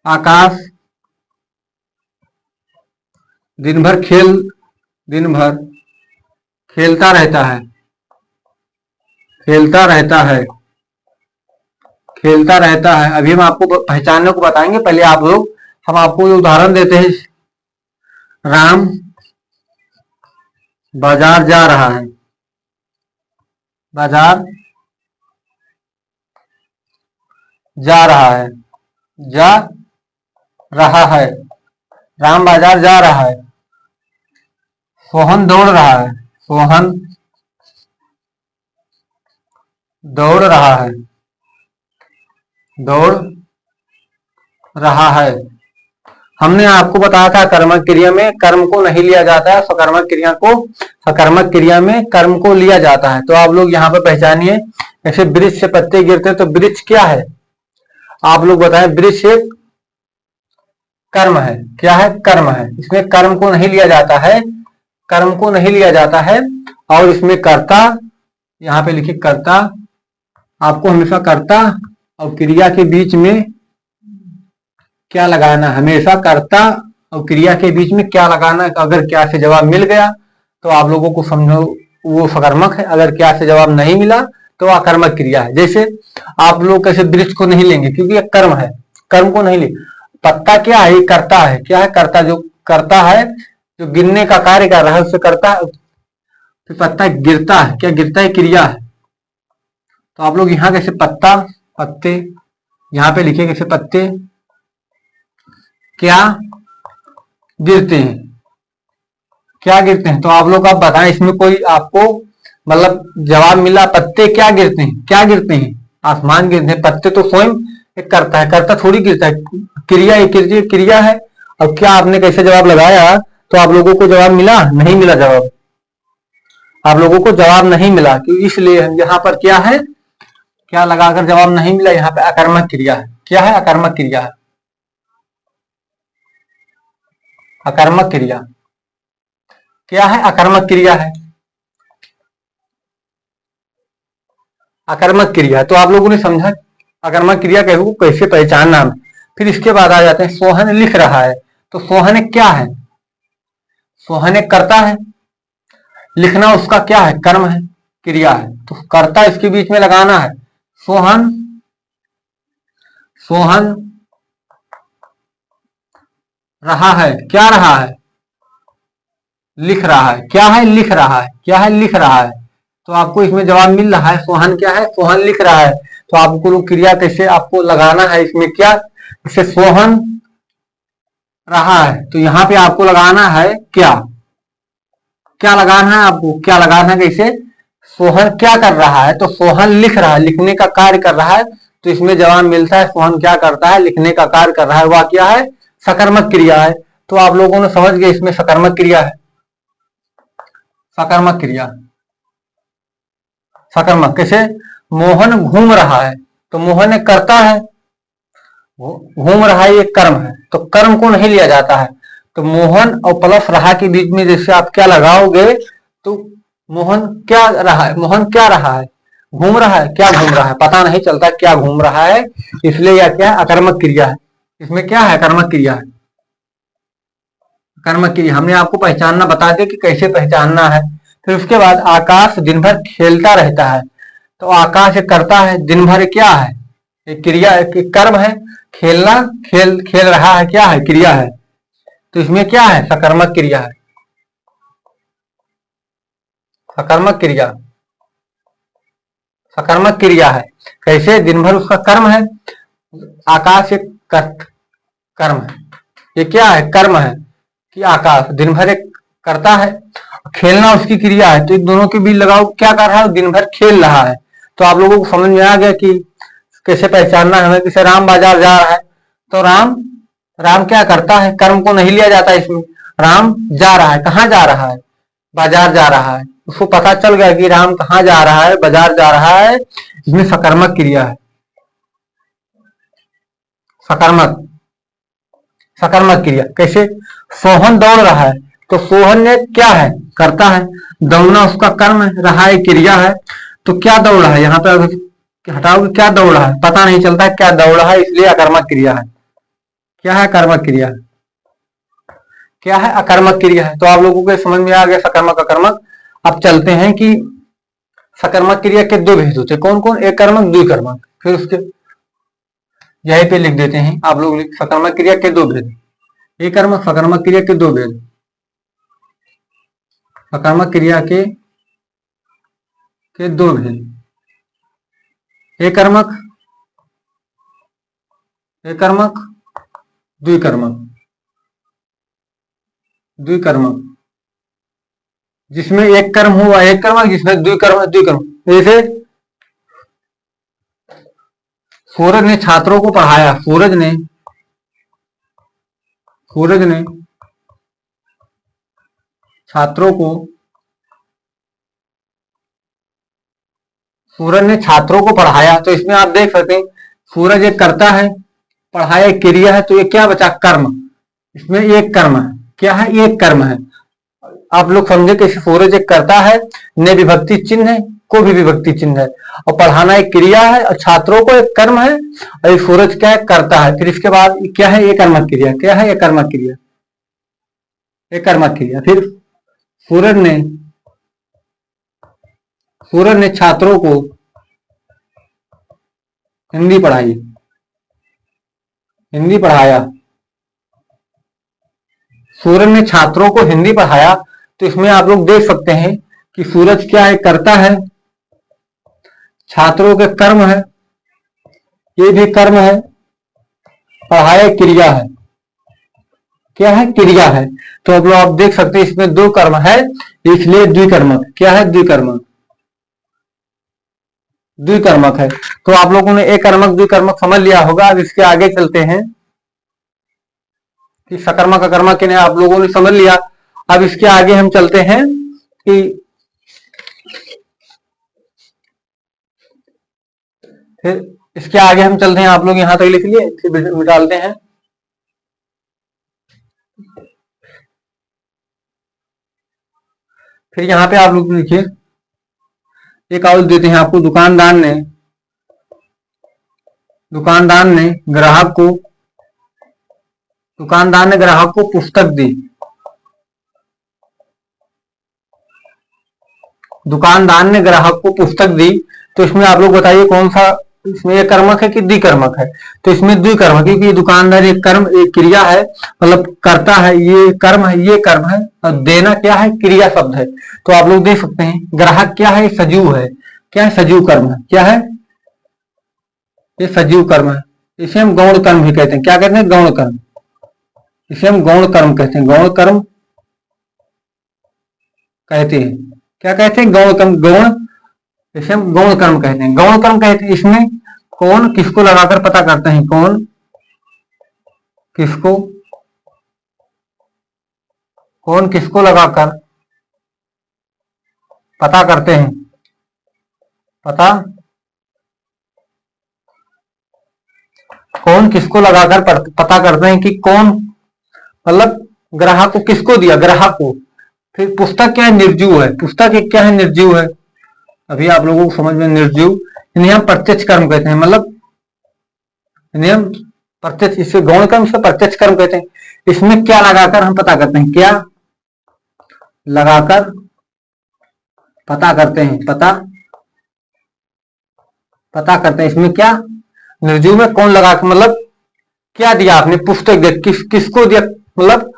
आकाश दिन भर दिन भर खेलता रहता है, खेलता रहता है, खेलता रहता है। अभी हम आपको पहचानने को बताएंगे, पहले आप लोग, हम आपको ये उदाहरण देते हैं। राम बाजार जा रहा है, बाजार जा रहा है, जा रहा है, राम बाजार जा रहा है। सोहन दौड़ रहा है, सोहन दौड़ रहा है, दौड़ रहा है। हमने आपको बताया था कर्मक क्रिया में कर्म को नहीं लिया जाता है, सकर्मक क्रिया को, सकर्मक क्रिया में कर्म को लिया जाता है। तो आप लोग यहाँ पर पहचानिए, जैसे वृक्ष से पत्ते गिरते हैं, तो वृक्ष क्या है, आप लोग बताएं। वृक्ष एक कर्म है, क्या है, कर्म है। इसमें कर्म को नहीं लिया जाता है, कर्म को नहीं लिया जाता है। और इसमें कर्ता, यहाँ पे लिखिए कर्ता, आपको हमेशा कर्ता और क्रिया के बीच में क्या लगाना, हमेशा कर्ता और क्रिया के बीच में क्या लगाना। अगर क्या से जवाब मिल गया तो आप लोगों को समझो वो सकर्मक है, अगर क्या से जवाब नहीं मिला तो अकर्मक क्रिया है। जैसे आप लोग कैसे वृक्ष को नहीं लेंगे क्योंकि यह कर्म है, कर्म को नहीं ले। पत्ता क्या है, कर्ता है, क्या है, कर्ता, जो करता है, जो गिरने का कार्य कर रहा है उससे करता है। फिर पत्ता गिरता है, क्या गिरता है, क्रिया है। तो आप लोग यहाँ कैसे पत्ता, पत्ते, यहाँ पे लिखिए कैसे पत्ते क्या गिरते हैं, क्या गिरते हैं। तो आप लोग आप बताएं, इसमें कोई आपको मतलब जवाब मिला, पत्ते क्या गिरते हैं, क्या गिरते हैं, आसमान गिरते हैं। पत्ते तो स्वयं एक करता है, करता थोड़ी गिरता है, क्रिया एक क्रिया है। अब क्या आपने कैसे जवाब लगाया, तो आप लोगों को जवाब मिला, नहीं मिला जवाब, आप लोगों को जवाब नहीं मिला। क्योंकि इसलिए यहाँ पर क्या है, क्या लगाकर जवाब नहीं मिला, यहाँ पे अकर्मक क्रिया है। क्या है, अकर्मक क्रिया है, अकर्मक क्रिया, क्या है, अकर्मक क्रिया है, अकर्मक क्रिया। तो आप लोगों ने समझा अकर्मक क्रिया को कैसे पहचानना है। फिर इसके बाद आ जाते हैं सोहन लिख रहा है। तो सोहन क्या है? सोहन कर्ता है, लिखना उसका क्या है? कर्म है, क्रिया है। तो कर्ता इसके बीच में लगाना है। सोहन, सोहन रहा है, क्या रहा है? लिख रहा है। क्या है? लिख रहा है। क्या है? लिख रहा है। तो आपको इसमें जवाब मिल रहा है। सोहन क्या है? सोहन लिख रहा है। तो आपको क्रिया कैसे आपको लगाना है इसमें क्या? इसे सोहन रहा है, तो यहाँ पे आपको लगाना है क्या? क्या लगाना है आपको? क्या लगाना है? कैसे? सोहन क्या कर रहा है? तो सोहन लिख रहा है, लिखने का कार्य कर रहा है। तो इसमें जवाब मिलता है सोहन क्या करता है? लिखने का कार्य कर रहा है। वह क्या है? सकर्मक क्रिया है। तो आप लोगों ने समझ गए इसमें सकर्मक क्रिया है। सकर्मक क्रिया, सकर्मक कैसे? मोहन घूम रहा है, तो मोहन एक कर्ता है, घूम रहा है, ये कर्म है। तो कर्म को नहीं लिया जाता है। तो मोहन और प्लस रहा के बीच में जैसे आप क्या लगाओगे, तो मोहन क्या रहा है? मोहन क्या रहा है? घूम रहा है। क्या घूम रहा है? पता नहीं चलता क्या घूम रहा है, इसलिए यह क्या है? अकर्मक क्रिया है। इसमें क्या है? अकर्मक क्रिया है। कर्मक क्रिया हमने आपको पहचानना बता दिया कि कैसे पहचानना है। फिर उसके बाद आकाश दिन भर खेलता रहता है। तो आकाश एक करता है, दिन भर क्या है? एक क्रिया, एक कर्म है। खेलना, खेल खेल रहा है, क्या है? क्रिया है। तो इसमें क्या है? सकर्मक क्रिया है। सकर्मक क्रिया, सकर्मक क्रिया है। कैसे? दिन भर उसका कर्म है। आकाश एक कर्म है। ये क्या है? कर्म है कि आकाश दिन भर एक करता है, खेलना उसकी क्रिया है। तो इन दोनों के बीच लगाओ, क्या कर रहा है? दिन भर खेल रहा है। तो आप लोगों को समझ में आ गया कि कैसे पहचानना है हमें। किसे राम बाजार जा रहा है, तो राम, राम क्या करता है? कर्म को नहीं लिया जाता इसमें। राम जा रहा है, कहाँ जा रहा है? बाजार जा रहा है। उसको पता चल गया कि राम कहाँ जा रहा है? बाजार जा रहा है। इसमें सकर्मक क्रिया है। सकर्मक, सकर्मक क्रिया कैसे? सोहन दौड़ रहा है, तो सोहन ने क्या है? करता है। दौड़ना उसका कर्म है, रहा है क्रिया है। तो क्या दौड़ रहा है? यहाँ पे हटाओगे, क्या दौड़ रहा है? पता नहीं चलता क्या दौड़ रहा है, इसलिए अकर्मक क्रिया है। क्या है? कर्मक क्रिया। क्या है? अकर्मक क्रिया है। तो आप लोगों को समझ में आ गया सकर्मक अकर्मक। अब चलते हैं कि सकर्मक क्रिया के दो भेद होते हैं। कौन कौन? एक कर्मक, द्विकर्मक। फिर उसके यहीं पे लिख देते हैं आप लोग, सकर्मक क्रिया के दो भेद। एक कर्मक, सकर्मक क्रिया के दो भेद। सकर्मक क्रिया के दो भेद। एक कर्मक, एक कर्मक, द्विकर्मक। द्विकर्मक जिसमें एक कर्म हुआ एक कर्मक, जिसमें द्विकर्म द्विकर्म। जैसे सूरज ने छात्रों को पढ़ाया। सूरज ने छात्रों को, सूरज ने छात्रों को पढ़ाया। तो इसमें आप देख सकते हैं सूरज एक करता है, पढ़ाया एक क्रिया है। तो ये क्या बचा? कर्म। इसमें एक कर्म है। क्या है? एक कर्म है। आप लोग समझे कि सूरज एक करता है, ने विभक्ति चिन्ह है, को भी विभक्ति चिन्ह है, और पढ़ाना एक क्रिया है, और छात्रों को एक कर्म है, और ये सूरज क्या है? करता है। फिर इसके बाद क्या है? ये कर्मक क्रिया। क्या है? ये कर्मक क्रिया, ये कर्मक क्रिया। फिर सूरज ने, सूरज ने छात्रों को हिंदी पढ़ाई, हिंदी पढ़ाया। सूरज ने छात्रों को हिंदी पढ़ाया। तो इसमें आप लोग देख सकते हैं कि सूरज क्या है? करता है, छात्रों के कर्म है, ये भी कर्म है, पढ़ाया क्रिया है। क्या है? क्रिया है। तो अब लोग आप देख सकते हैं इसमें दो कर्म है, इसलिए द्विकर्मक। क्या है? द्विकर्मक, द्विकर्मक है। तो आप लोगों ने एक कर्मक द्विकर्मक समझ लिया होगा। अब इसके आगे चलते हैं कि सकर्मक अकर्मक ने आप लोगों ने समझ लिया। अब इसके आगे हम चलते हैं कि फिर इसके आगे हम चलते हैं, आप लोग यहां तक लिख लिए, फिर डालते हैं। फिर यहाँ पे आप लोग लिखिए, एक और देते हैं आपको। दुकानदार ने, दुकानदार ने ग्राहक को पुस्तक दी। दुकानदार ने ग्राहक को पुस्तक दी। तो इसमें आप लोग बताइए कौन सा, इसमें ये कर्मक है कि द्विकर्मक है? तो इसमें द्विकर्मक, क्योंकि दुकानदार एक कर्म, एक क्रिया है, मतलब करता है, ये कर्म है, ये कर्म है, और देना क्या है? क्रिया शब्द है। तो आप लोग देख सकते हैं ग्राहक क्या है? सजीव है। क्या है? सजीव कर्म है। क्या है? ये सजीव कर्म है। इसे हम गौण कर्म भी कहते हैं। क्या कहते हैं? गौण कर्म। इसे हम गौण कर्म कहते हैं। गौण कर्म कहते हैं। क्या कहते हैं? गौण कर्म। गौण, इसे हम गौण कर्म कहते हैं। गौण कर्म कहते हैं। इसमें कौन किसको लगाकर पता करते हैं? कौन किसको, कौन किसको लगाकर पता करते हैं? पता, कौन किसको लगाकर पता करते हैं कि कौन, मतलब ग्राहक को किसको दिया? ग्राहक को। फिर पुस्तक क्या है? निर्जीव है। पुस्तक एक क्या है? निर्जीव है। अभी आप लोगों को समझ में, निर्जीव, इन्हें हम प्रत्यक्ष कर्म कहते हैं। मतलब इन्हें हम प्रत्यक्ष, इसे गौण कर्म से प्रत्यक्ष कर्म कहते हैं। इसमें क्या लगाकर हम पता करते हैं? क्या लगाकर पता करते हैं? पता करते हैं। इसमें क्या? निर्जीव में कौन लगा, मतलब क्या दिया आपने? पुस्तक दिया। किसको दिया? मतलब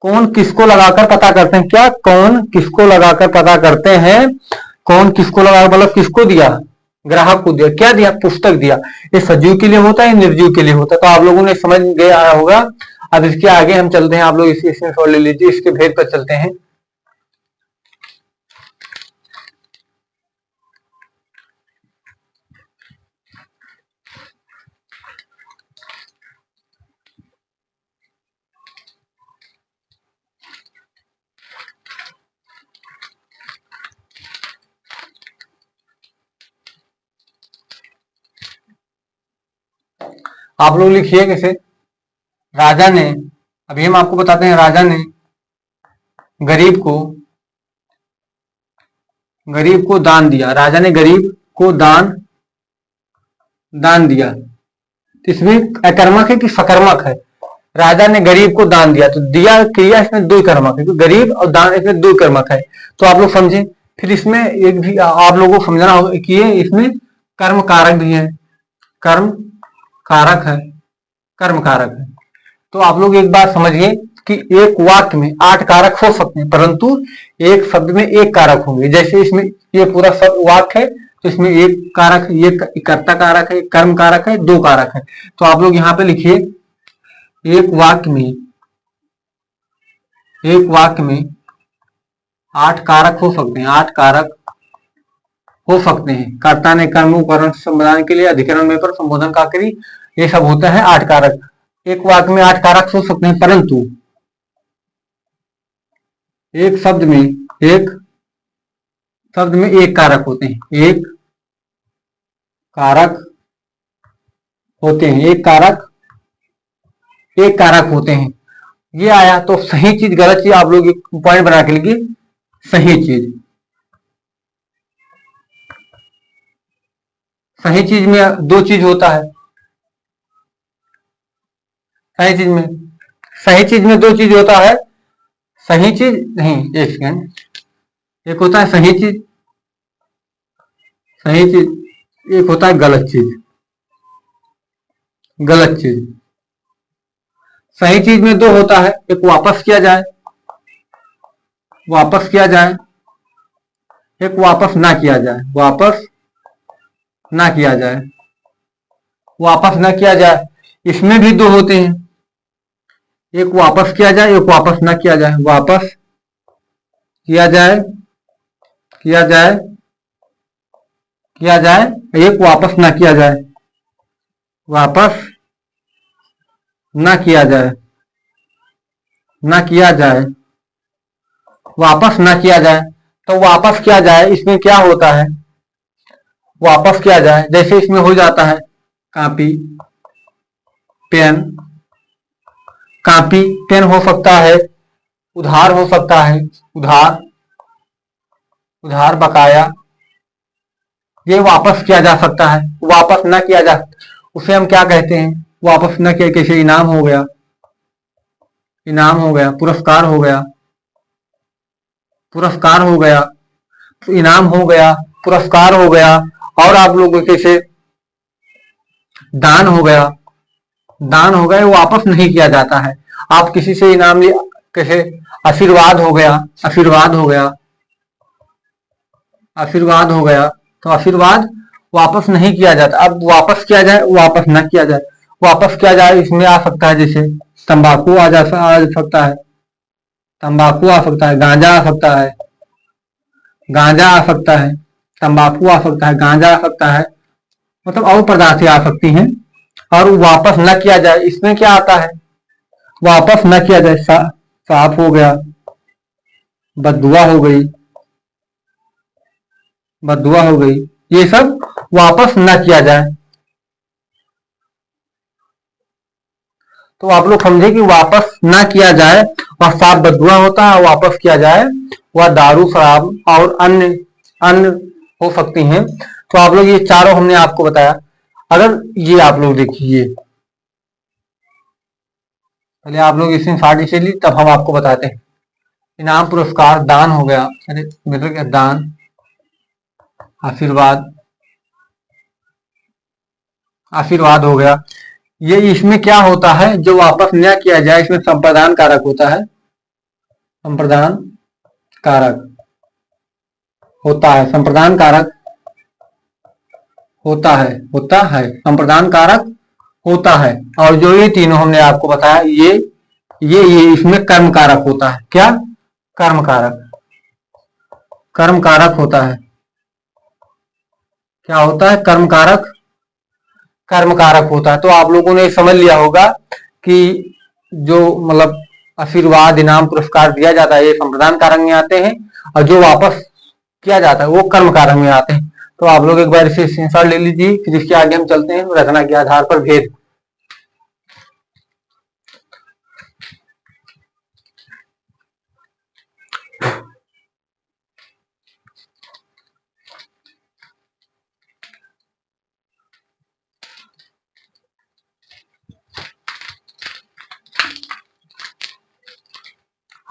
कौन किसको लगाकर पता करते हैं? क्या? कौन किसको लगाकर पता करते हैं? कौन किसको लगाकर, मतलब किसको दिया? ग्राहक को दिया। क्या दिया? पुस्तक दिया। ये सजीव के लिए होता है, निर्जीव के लिए होता है। तो आप लोगों ने समझ गया होगा। अब इसके आगे हम चलते हैं। आप लोग इसी इसमें ले लीजिए, इसके भेद पर चलते हैं। आप लोग लिखिए कैसे। राजा ने, अभी हम आपको बताते हैं, राजा ने गरीब को दान दिया। राजा ने गरीब को दान दिया। इसमें अकर्मक है कि सकर्मक है? राजा ने गरीब को दान दिया, तो दिया क्रिया इसमें दो कर्मक है, क्योंकि गरीब और दान इसमें दो कर्मक है। तो आप लोग समझे। फिर इसमें एक भी आप लोगों को समझना होगा कि ये इसमें कर्म कारक भी है। कर्म कारक है, कर्म कारक है। तो आप लोग एक बात समझिए कि एक वाक्य में 8 कारक हो सकते हैं, परंतु एक शब्द में 1 कारक होंगे। जैसे इसमें ये पूरा शब्द वाक्य है, तो इसमें 1 कारक है, ये कर्ता कारक है, कर्म कारक है, 2 कारक है। तो आप लोग यहाँ पे लिखिए, एक वाक्य में 8 कारक हो सकते हैं। 8 कारक हो सकते हैं। कर्ता ने कर्म को करण संबोधन के लिए अधिकरण में पर संबोधन का करी, ये सब होता है 8 कारक। एक वाक्य में 8 कारक हो सकते हैं, परंतु एक शब्द में 1 कारक होते हैं। 1 कारक होते हैं। 1 कारक होते हैं। ये आया तो सही चीज गलत चीज आप लोग एक पॉइंट बना के लिखिए। सही चीज में 2 चीज होता है। सही चीज में 2 चीज होता है। सही चीज नहीं, एक सेकेंड, एक होता है सही चीज, एक होता है गलत चीज। सही चीज में 2 होता है। एक वापस किया जाए, एक वापस ना किया जाए। वापस ना किया जाए, इसमें भी 2 होते हैं। एक वापस किया जाए, एक वापस ना किया जाए। वापस किया जाए, एक वापस ना किया जाए। वापस ना किया जाए, वापस ना किया जाए। तो वापस किया जाए, इसमें क्या होता है? वापस किया जाए, जैसे इसमें हो जाता है कॉपी पेन। कॉपी पेन हो सकता है, उधार हो सकता है, उधार बकाया, ये वापस किया जा सकता है, वापस न किया जा, उसे हम क्या कहते हैं, वापस न किया। कैसे, इनाम हो गया, इनाम हो गया, पुरस्कार हो गया, पुरस्कार हो गया, तो इनाम हो गया, पुरस्कार हो गया। और आप लोगों के कैसे, दान हो गया, दान हो गया, वो वापस नहीं किया जाता है। आप किसी से इनाम लिया, कैसे, आशीर्वाद हो गया, आशीर्वाद हो गया, आशीर्वाद हो गया, तो आशीर्वाद वापस नहीं किया जाता। अब वापस किया जाए, वापस न किया जाए, वापस किया जाए इसमें आ सकता है, जैसे तंबाकू आ सकता है, तंबाकू आ सकता है, गांजा आ सकता है, गांजा आ सकता है, तंबाकू आ सकता है, गांजा आ सकता है, मतलब और पदार्थें आ सकती हैं। और वापस न किया जाए, इसमें क्या आता है, वापस न किया जाए, साफ हो गया, बददुआ हो गई, बददुआ हो गई, ये सब वापस न किया जाए। तो आप लोग समझे कि वापस ना किया जाए वह साफ बददुआ होता है, वापस किया जाए वह दारू, शराब और अन्य अन्य हो सकती हैं। तो आप लोग ये चारों हमने आपको बताया। अगर ये आप लोग देखिए, पहले आप लोग इसमें साड़ी से ली, तब हम आपको बताते हैं। इनाम, पुरस्कार, दान हो गया, अरे मिल गया, दान, आशीर्वाद, आशीर्वाद हो गया। ये इसमें क्या होता है, जो वापस न किया जाए, इसमें संप्रदान कारक होता है, संप्रदान कारक होता है, संप्रदान कारक होता है, संप्रदान कारक होता है। और जो ये तीनों हमने आपको बताया, ये इसमें कर्म कारक होता है। क्या, कर्म कारक, कर्म कारक होता है। क्या होता है, कर्म कारक, कर्म कारक होता है। तो आप लोगों ने समझ लिया होगा कि जो मतलब आशीर्वाद, इनाम, पुरस्कार दिया जाता है, ये संप्रदान कारक में आते हैं, और जो वापस किया जाता है वो कर्म कारक में आते हैं। तो आप लोग एक बार इसे स्क्रीनशॉट ले लीजिए, फिर इसके आगे हम चलते हैं रचना के आधार पर भेद।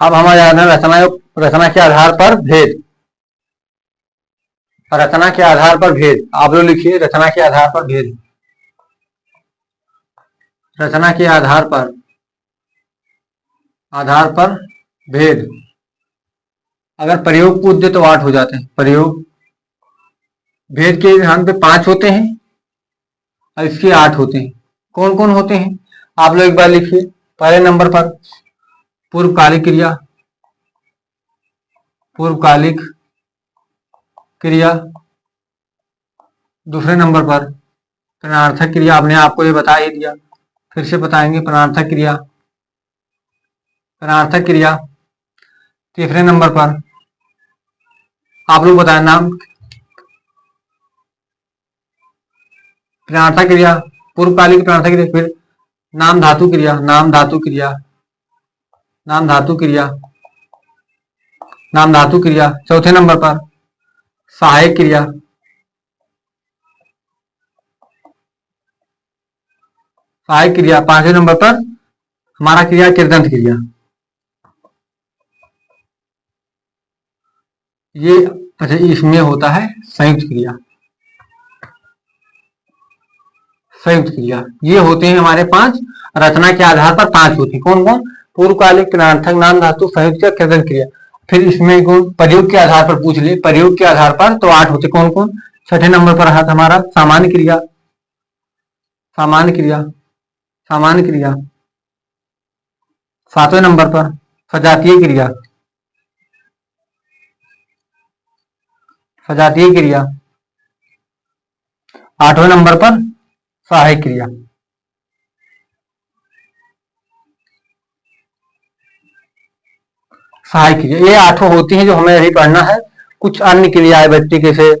अब हमारे रचना, रचना के आधार पर भेद, रचना के आधार पर भेद। आप लोग लिखिए, रचना के आधार पर भेद, रचना के आधार पर, आधार पर भेद। अगर प्रयोग पूछ दे तो 8 हो जाते हैं। प्रयोग, भेद के स्थान पे 5 होते हैं और इसके 8 होते हैं। कौन कौन होते हैं, आप लोग एक बार लिखिए। पहले नंबर पर पूर्वकालिक क्रिया, पूर्वकालिक क्रिया। दूसरे नंबर पर प्रणार्थक क्रिया, आपने आपको ये बता ही दिया, फिर से बताएंगे, प्रणार्थक क्रिया, प्रणार्थक क्रिया। तीसरे नंबर पर आप लोग बताएं, नाम, प्रणार्थक क्रिया, पूर्वकालिक प्रणार्थक क्रिया, फिर नाम धातु क्रिया, नाम धातु क्रिया, नाम धातु क्रिया, नाम धातु क्रिया। चौथे नंबर पर सहायक क्रिया, सहायक क्रिया। पांचवें नंबर पर हमारा क्रिया कृदंत क्रिया। ये अच्छा, इसमें होता है संयुक्त क्रिया, संयुक्त क्रिया। ये होते हैं हमारे 5, रचना के आधार पर 5 होते हैं। कौन कौन, पूर्वकालिक, प्रणार्थक, नाम धातु, संयुक्त, कृदंत क्रिया। फिर इसमें कौन, प्रयोग के आधार पर पूछ ले, प्रयोग के आधार पर तो 8 होते। कौन कौन, छठे नंबर पर है हमारा सामान्य क्रिया, सामान्य क्रिया, सामान्य क्रिया। सातवें नंबर पर सजातीय क्रिया, सजातीय क्रिया। आठवें नंबर पर सहायक क्रिया। सहायक क्रिया ये 8 होती हैं जो हमें अभी पढ़ना है। कुछ अन्य क्रियाएं बच्चे, जैसे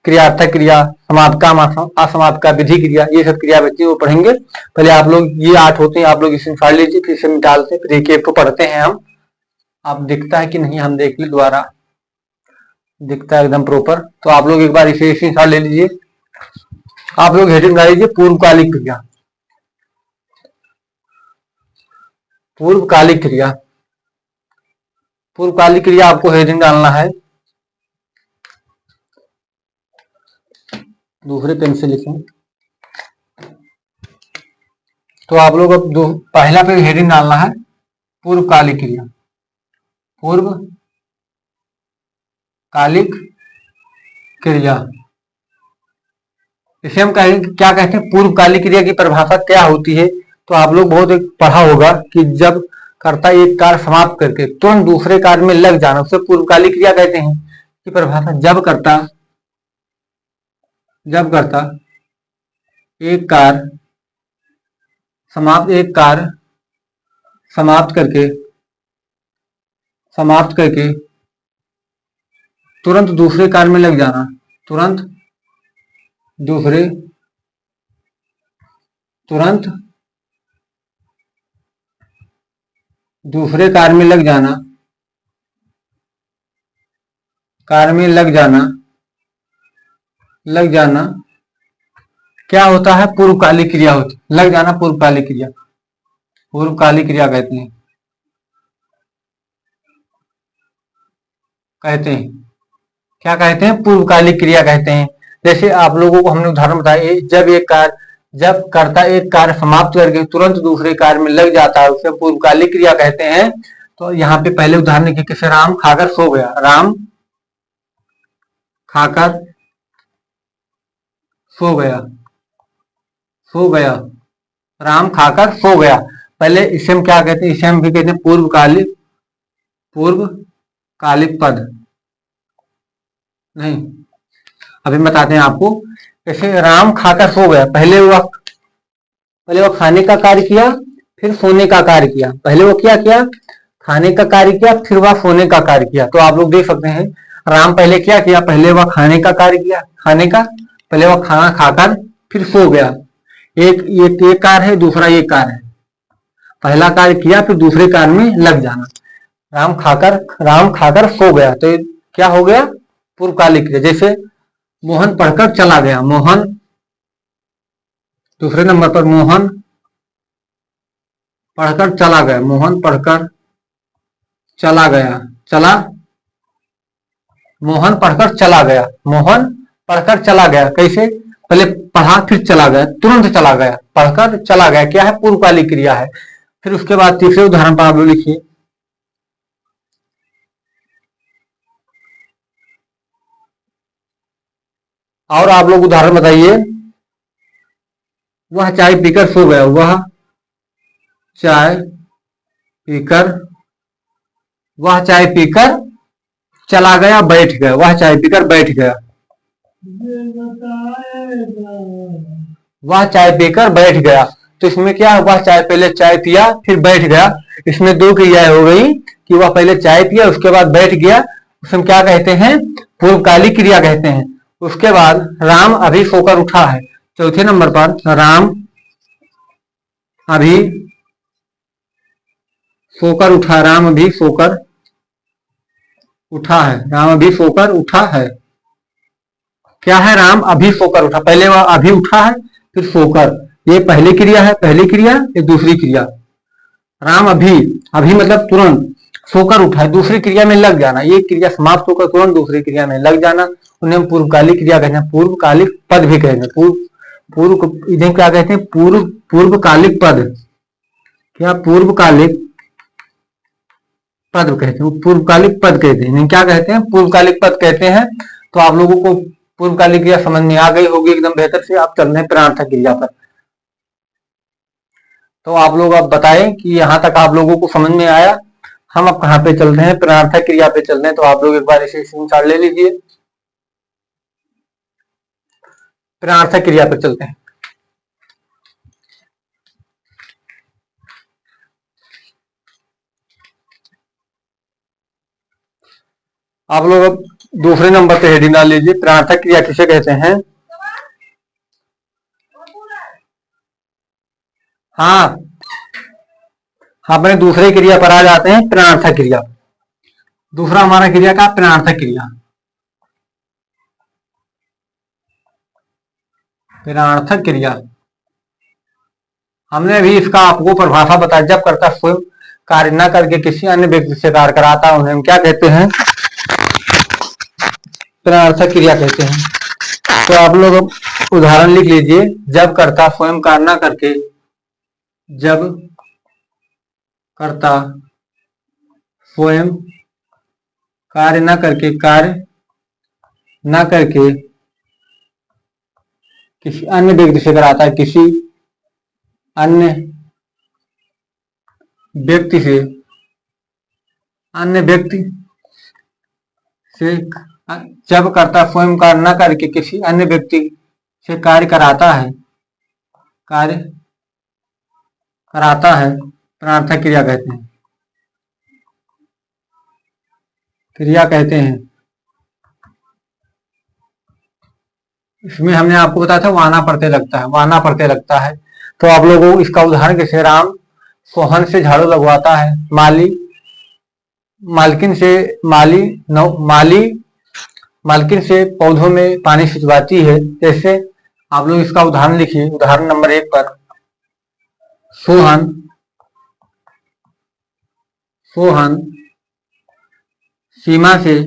क्रियार्थक क्रिया, समापका, असमापका, विधि क्रिया, ये सब क्रिया बच्चे वो पढ़ेंगे। पहले आप लोग ये 8 होते हैं, आप लोग इसे पढ़ लीजिए, फिर इसे निकालते हैं, फिर एक एक को पढ़ते हैं हम। आप दिखता है कि नहीं, हम देख ले दोबारा। दिखता है एकदम प्रॉपर। तो आप लोग एक बार इसे स्क्रीनशॉट ले लीजिए। आप लोग हेडिंग डाल लीजिए पूर्वकालिक क्रिया। पूर्वकालिक क्रिया, पूर्वकालिक क्रिया आपको हेडिंग डालना है। दूसरे पेन से लिखें। तो आप लोग अब पहला पे हेडिंग डालना है पूर्वकालिक क्रिया। पूर्वकालिक क्रिया, इसे हम क्या कहते हैं, पूर्वकालिक क्रिया की परिभाषा क्या होती है। तो आप लोग बहुत एक पढ़ा होगा कि जब कर्ता एक कार्य समाप्त करके तुरंत दूसरे कार्य में लग जाना, उसे पूर्वकालिक क्रिया कहते हैं। की परिभाषा, जब कर्ता एक कार्य समाप्त करके तुरंत दूसरे कार्य में लग जाना, तुरंत दूसरे कार्य में लग जाना क्या होता है, पूर्वकालिक क्रिया होती है। लग जाना पूर्वकालिक क्रिया कहते हैं। क्या कहते हैं, पूर्वकालिक क्रिया कहते हैं। जैसे आप लोगों को हमने उदाहरण बताया, जब कर्ता एक कार्य समाप्त करके तुरंत दूसरे कार्य में लग जाता है, उसे पूर्वकालिक क्रिया कहते हैं। तो यहाँ पे पहले उदाहरण देखिए, कैसे राम खाकर सो गया। राम खाकर सो गया, राम खाकर सो गया। पहले इसे हम क्या कहते हैं, इसे हम भी कहते हैं पूर्वकालिक पद। नहीं, अभी बताते हैं आपको। जैसे राम खाकर सो गया, पहले वह खाने का कार्य किया, फिर सोने का कार्य किया। पहले वो क्या किया, खाने का कार्य किया, फिर वह सोने का कार्य किया। तो आप लोग देख सकते हैं, राम पहले क्या किया, पहले वह खाने का कार्य किया, पहले वह खाना खाकर फिर सो गया। एक कार्य है, दूसरा ये कार्य है। पहला कार्य किया, फिर दूसरे कार्य में लग जाना। राम खाकर सो गया, तो क्या हो गया, पूर्वकालिक क्रिया। जैसे मोहन पढ़कर चला गया, दूसरे नंबर पर मोहन पढ़कर चला गया, मोहन पढ़कर चला गया, कैसे, पहले पढ़ा फिर चला गया, तुरंत चला गया, पढ़कर चला गया, क्या है, पूर्वकालिक क्रिया है। फिर उसके बाद तीसरे उदाहरण पर आप लोग लिखिए। और आप लोग उदाहरण बताइए। वह चाय पीकर सो गया, वह चाय पीकर चला गया, बैठ गया, वह चाय पीकर बैठ गया, वह चाय पीकर बैठ गया। तो इसमें क्या है, वह पहले चाय पिया फिर बैठ गया। इसमें दो क्रियाएं हो गई कि वह पहले चाय पिया उसके बाद बैठ गया, उसमें क्या कहते हैं, पूर्वकालिक क्रिया कहते हैं। उसके बाद राम अभी सोकर उठा है, चौथे नंबर पर राम अभी सोकर उठा, राम अभी सोकर उठा है। क्या है, राम अभी सोकर उठा, पहले वह अभी उठा है फिर सोकर, ये पहली क्रिया है, ये दूसरी क्रिया। राम अभी मतलब तुरंत, सोकर उठा है, दूसरी क्रिया में लग जाना, ये क्रिया समाप्त होकर तुरंत दूसरी क्रिया में लग जाना, उन्हें हम पूर्वकालिक क्रिया कहते हैं, पूर्वकालिक पद भी कहते हैं। इन्हें क्या कहते हैं, पूर्वकालिक पद, क्या पूर्वकालिक पद कहते हैं, पूर्वकालिक पद कहते हैं। इन्हें क्या कहते हैं, पूर्वकालिक पद कहते हैं। तो आप लोगों को पूर्वकालिक क्रिया समझ में आ गई होगी एकदम बेहतर से। आप चल रहे हैं प्रणार्थक क्रिया पर। तो आप लोग अब बताएं कि यहाँ तक आप लोगों को समझ में आया। हम अब कहाँ पे चलते हैं, प्रणार्थक क्रिया पे चलते हैं। तो आप लोग एक बार इसे स्क्रीनशॉट ले लीजिए, प्रणार्थक क्रिया पे चलते हैं। आप लोग अब दूसरे नंबर पे हेडिंग डाल लीजिए, प्रणार्थक क्रिया किसे कहते हैं। हाँ, अपने दूसरे क्रिया पर आ जाते हैं, प्रणार्थक क्रिया। दूसरा हमारा क्रिया का प्रणार्थक क्रिया। ऋणार्थक क्रिया। हमने भी इसका आपको परिभाषा बताया, जब कर्ता स्वयं कार्य न करके किसी अन्य व्यक्ति से कार्य कराता है उन्हें हम क्या कहते हैं, ऋणार्थक क्रिया कहते हैं। तो आप लोग उदाहरण लिख लीजिए, जब कर्ता स्वयं कार्य न करके, जब कर्ता स्वयं कार्य न करके किसी अन्य व्यक्ति से कराता है, किसी अन्य व्यक्ति से जब कर्ता स्वयं कार्य न करके किसी अन्य व्यक्ति से कार्य कराता है ऋणार्थक क्रिया कहते हैं। इसमें हमने आपको बताया था वाना प्रत्यय लगता है। तो आप लोगों को इसका उदाहरण कैसे, राम सोहन से झाड़ू लगवाता है, मालकिन से पौधों में पानी सिंचवाती है। जैसे आप लोग इसका उदाहरण लिखिए, उदाहरण नंबर 1 पर, सोहन सीमा से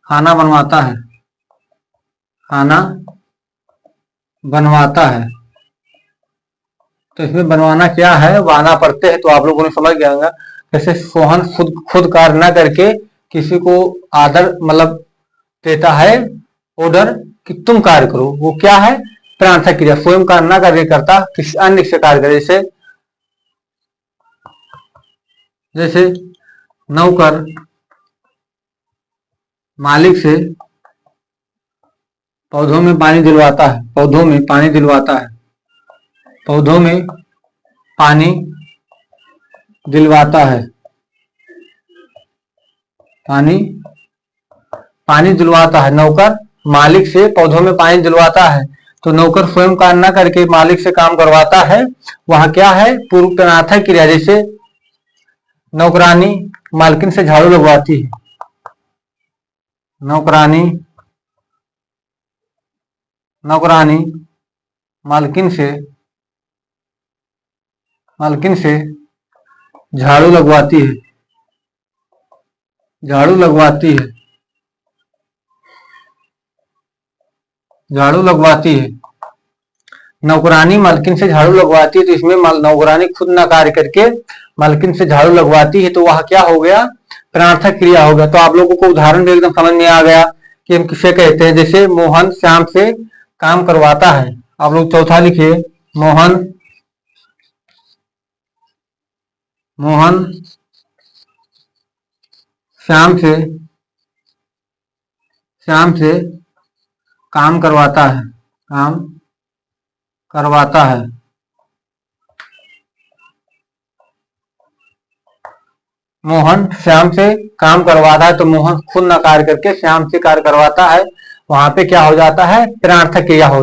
खाना बनवाता है। तो इसमें बनवाना क्या है, वाना प्रत्यय है, तो आप लोगों ने समझ गया होगा। जैसे सोहन खुद कार्य न करके किसी को आदर मतलब देता है ऑर्डर कि तुम कार्य करो, वो क्या है, ऋणार्थक क्रिया। स्वयं कार्य न करके करता किसी अन्य से कार्य करे। जैसे नौकर मालिक से पौधों में पानी दिलवाता है, पौधों में पानी दिलवाता है। नौकर मालिक से पौधों में पानी दिलवाता है, तो नौकर स्वयं कार्य न करके मालिक से काम करवाता है, वहां क्या है, पूर्व ऋणार्थक क्रिया। जैसे नौकरानी मालकिन से झाड़ू लगवाती है, नौकरानी मालकिन से झाड़ू लगवाती है। नौकरानी मालकिन से झाड़ू लगवाती है, तो इसमें नौकरानी खुद न कार्य करके मालकिन से झाड़ू लगवाती है, तो वह क्या हो गया, ऋणार्थक क्रिया हो गया। तो आप लोगों को उदाहरण भी एकदम समझ में आ गया कि हम किसे कहते हैं। जैसे मोहन श्याम से काम करवाता है, आप लोग चौथा लिखिए, मोहन श्याम से काम करवाता है। मोहन श्याम से काम करवाता है, तो मोहन खुद न कार्य करके श्याम से कार्य करवाता है, वहां पे क्या हो जाता है, ऋणार्थक क्रिया हो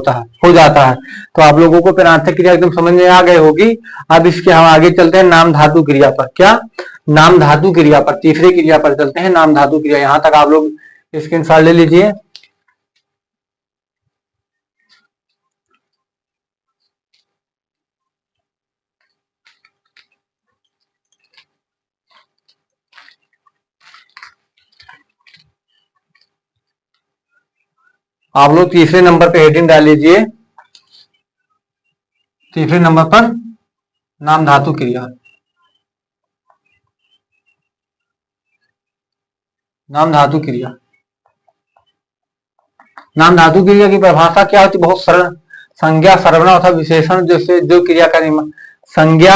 जाता है। तो आप लोगों को ऋणार्थक क्रिया एकदम समझ में आ गई होगी। अब इसके हम आगे चलते हैं नाम धातु क्रिया पर। क्या, नाम धातु क्रिया पर, तीसरी क्रिया पर चलते हैं, नाम धातु क्रिया। यहां तक आप लोग स्क्रीनशॉट ले लीजिए। आप लोग तीसरे नंबर पे हेडिंग डाल लीजिए, तीसरे नंबर पर नाम धातु क्रिया। नाम धातु क्रिया की परिभाषा क्या होती है, बहुत सरल। संज्ञा सर्वनाम अथवा विशेषण जैसे जो क्रिया का संज्ञा,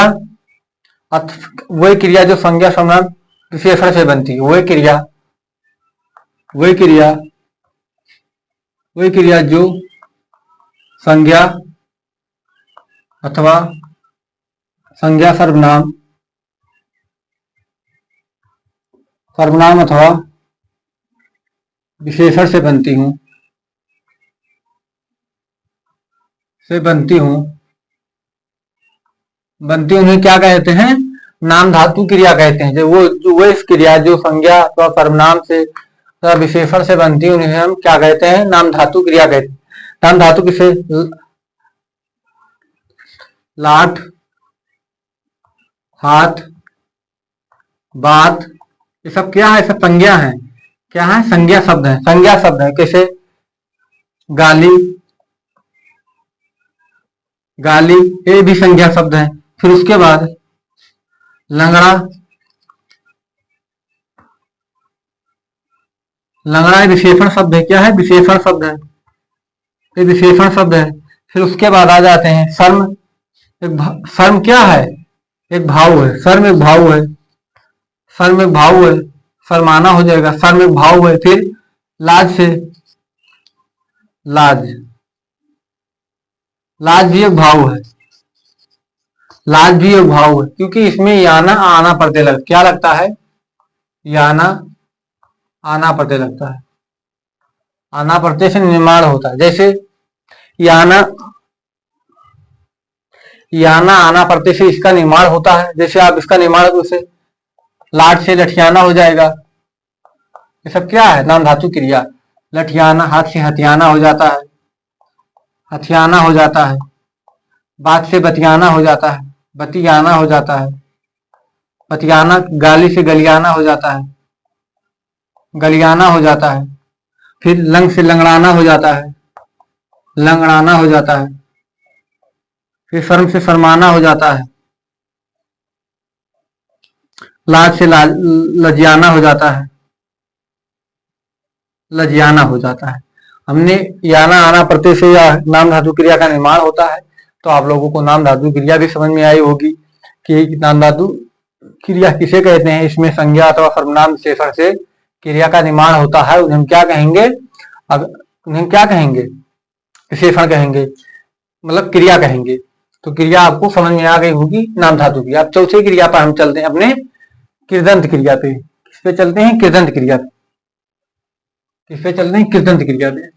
वही क्रिया जो संज्ञा सर्वनाम विशेषण से बनती है, वही क्रिया जो संज्ञा अथवा संज्ञा सर्वनाम अथवा विशेषण से बनती हूं, उन्हें क्या कहते हैं, नाम धातु क्रिया कहते हैं। जो वो इस क्रिया जो संज्ञा अथवा सर्वनाम से अथवा विशेषण से बनती है, उन्हें हम क्या कहते हैं, नाम धातु क्रिया कहते हैं। टन धातु किसे लाट, हाथ, बात, ये सब क्या है? सब संज्ञा है। क्या है? संज्ञा शब्द है। संज्ञा शब्द है। कैसे? गाली, गाली, ये भी संज्ञा शब्द है। फिर उसके बाद लंगड़ा, लंगड़ा विशेषण शब्द है। क्या है? विशेषण शब्द है। ये विशेषण शब्द है। फिर उसके बाद आ जाते हैं शर्म। शर्म क्या है? एक भाव है। शर्म एक भाव है। शर्म एक भाव है। शर्माना हो जाएगा। शर्म एक भाव है। फिर लाज से, लाज, लाज भी एक भाव है। लाज भी एक भाव है, क्योंकि इसमें याना आना प्रत्यय लगता, क्या लगता है? याना आना प्रत्यय लगता है। आना प्रत्यय से निर्माण होता है। जैसे याना, याना आना प्रत्यय से इसका निर्माण होता है। जैसे आप इसका निर्माण उसे लाट से लठियाना हो जाएगा। ये सब क्या है? नाम धातु क्रिया। लठियाना, हाथ से हथियाना हो जाता है, हथियाना हो जाता है। बात से बतियाना हो जाता है, बतियाना हो जाता है। बतियाना, गाली से गलियाना हो जाता है, गलियाना हो जाता है। फिर लंग से लंगड़ाना हो जाता है, लंगड़ाना हो जाता है। फिर शर्म से शर्माना हो जाता है। लाज से लजियाना हो जाता है, लजियाना हो जाता है। हमने याना आना प्रत्यय से या नाम धातु क्रिया का निर्माण होता है। तो आप लोगों को नाम धातु क्रिया भी समझ में आई होगी कि नाम धातु क्रिया किसे कहते हैं। इसमें संज्ञा अथवा सर्वनाम विशेषण से क्रिया का निर्माण होता है। उन्हें क्या कहेंगे? उन्हें क्या कहेंगे? विशेषण कहेंगे, मतलब क्रिया कहेंगे। तो क्रिया आपको समझ में आ गई होगी नाम धातु की। अब चौथी क्रिया पर हम चलते हैं, अपने कृदंत क्रिया पे। किस पे चलते हैं? कृदंत क्रिया पे। किस पे चलते हैं? कृदंत क्रिया पे।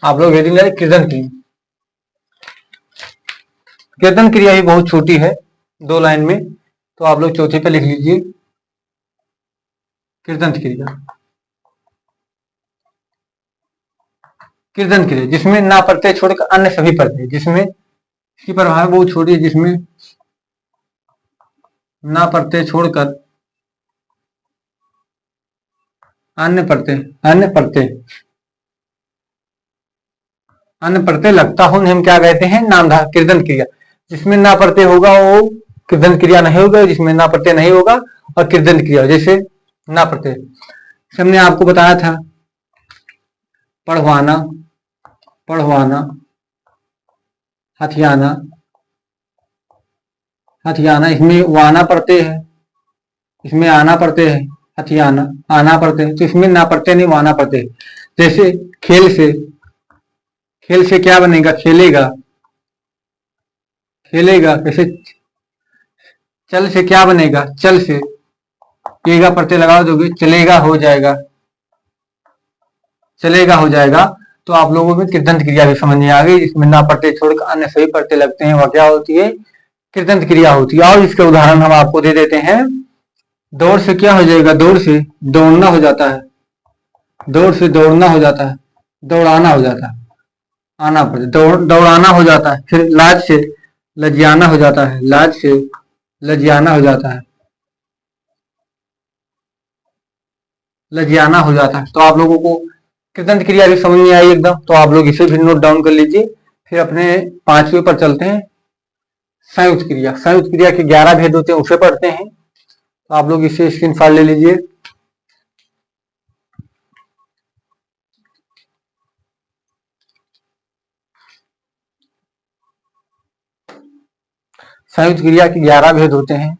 आप लोग हेडिंग करें कृदंत क्रिया। कृदंत क्रिया ही बहुत छोटी है, 2 लाइन में। तो आप लोग चौथे पे लिख लीजिए कृदंत क्रिया। कृदंत क्रिया जिसमें ना प्रत्यय छोड़कर अन्य सभी प्रत्यय, जिसमें इसकी परिभाषा बहुत छोटी है, जिसमें ना प्रत्यय छोड़कर अन्य प्रत्यय, अन्य प्रत्यय, अन्य प्रत्यय लगता हो, हम क्या कहते हैं? नामधा कृदंत क्रिया। जिसमें ना प्रत्यय होगा वो कृदंत क्रिया नहीं होगा, जिसमें ना प्रत्यय नहीं होगा और कृदंत क्रिया। जैसे ना प्रत्यय हमने आपको बताया था, पढ़वाना, पढ़वाना, हथियाना, हथियाना, इसमें वाना प्रत्यय है, इसमें आना प्रत्यय है। हथियाना आना प्रत्यय, तो इसमें ना प्रत्यय नहीं, वाना प्रत्यय। जैसे खेल से, खेल से क्या बनेगा? खेलेगा, खेलेगा। जैसे चल से क्या बनेगा? चल से केगा प्रत्यय लगा दोगे, चलेगा हो जाएगा, चलेगा हो जाएगा। तो आप लोगों में कृदंत क्रिया भी समझ में आ गई, जिसमें ना प्रत्यय छोड़कर अन्य सभी प्रत्यय लगते हैं, वह क्या होती है? कृदंत क्रिया होती है। और इसके उदाहरण हम आपको दे देते हैं। दौड़ से क्या हो जाएगा? दौड़ से दौड़ना हो जाता है, दौड़ से दौड़ना हो जाता है, दौड़ाना हो जाता है, आना पड़े, दौड़ाना हो जाता है। फिर लाज से लजियाना हो जाता है, लाज से लजियाना हो जाता है, लजियाना हो जाता है। तो आप लोगों को कृदंत क्रिया भी समझ में आई एकदम। तो आप लोग इसे भी नोट डाउन कर लीजिए। फिर अपने 5वें पर चलते हैं, संयुक्त क्रिया। संयुक्त क्रिया के 11 भेद होते हैं, उसे पढ़ते हैं। तो आप लोग इसे स्क्रीनशॉट ले लीजिए। संयुक्त क्रिया के 11 भेद होते हैं।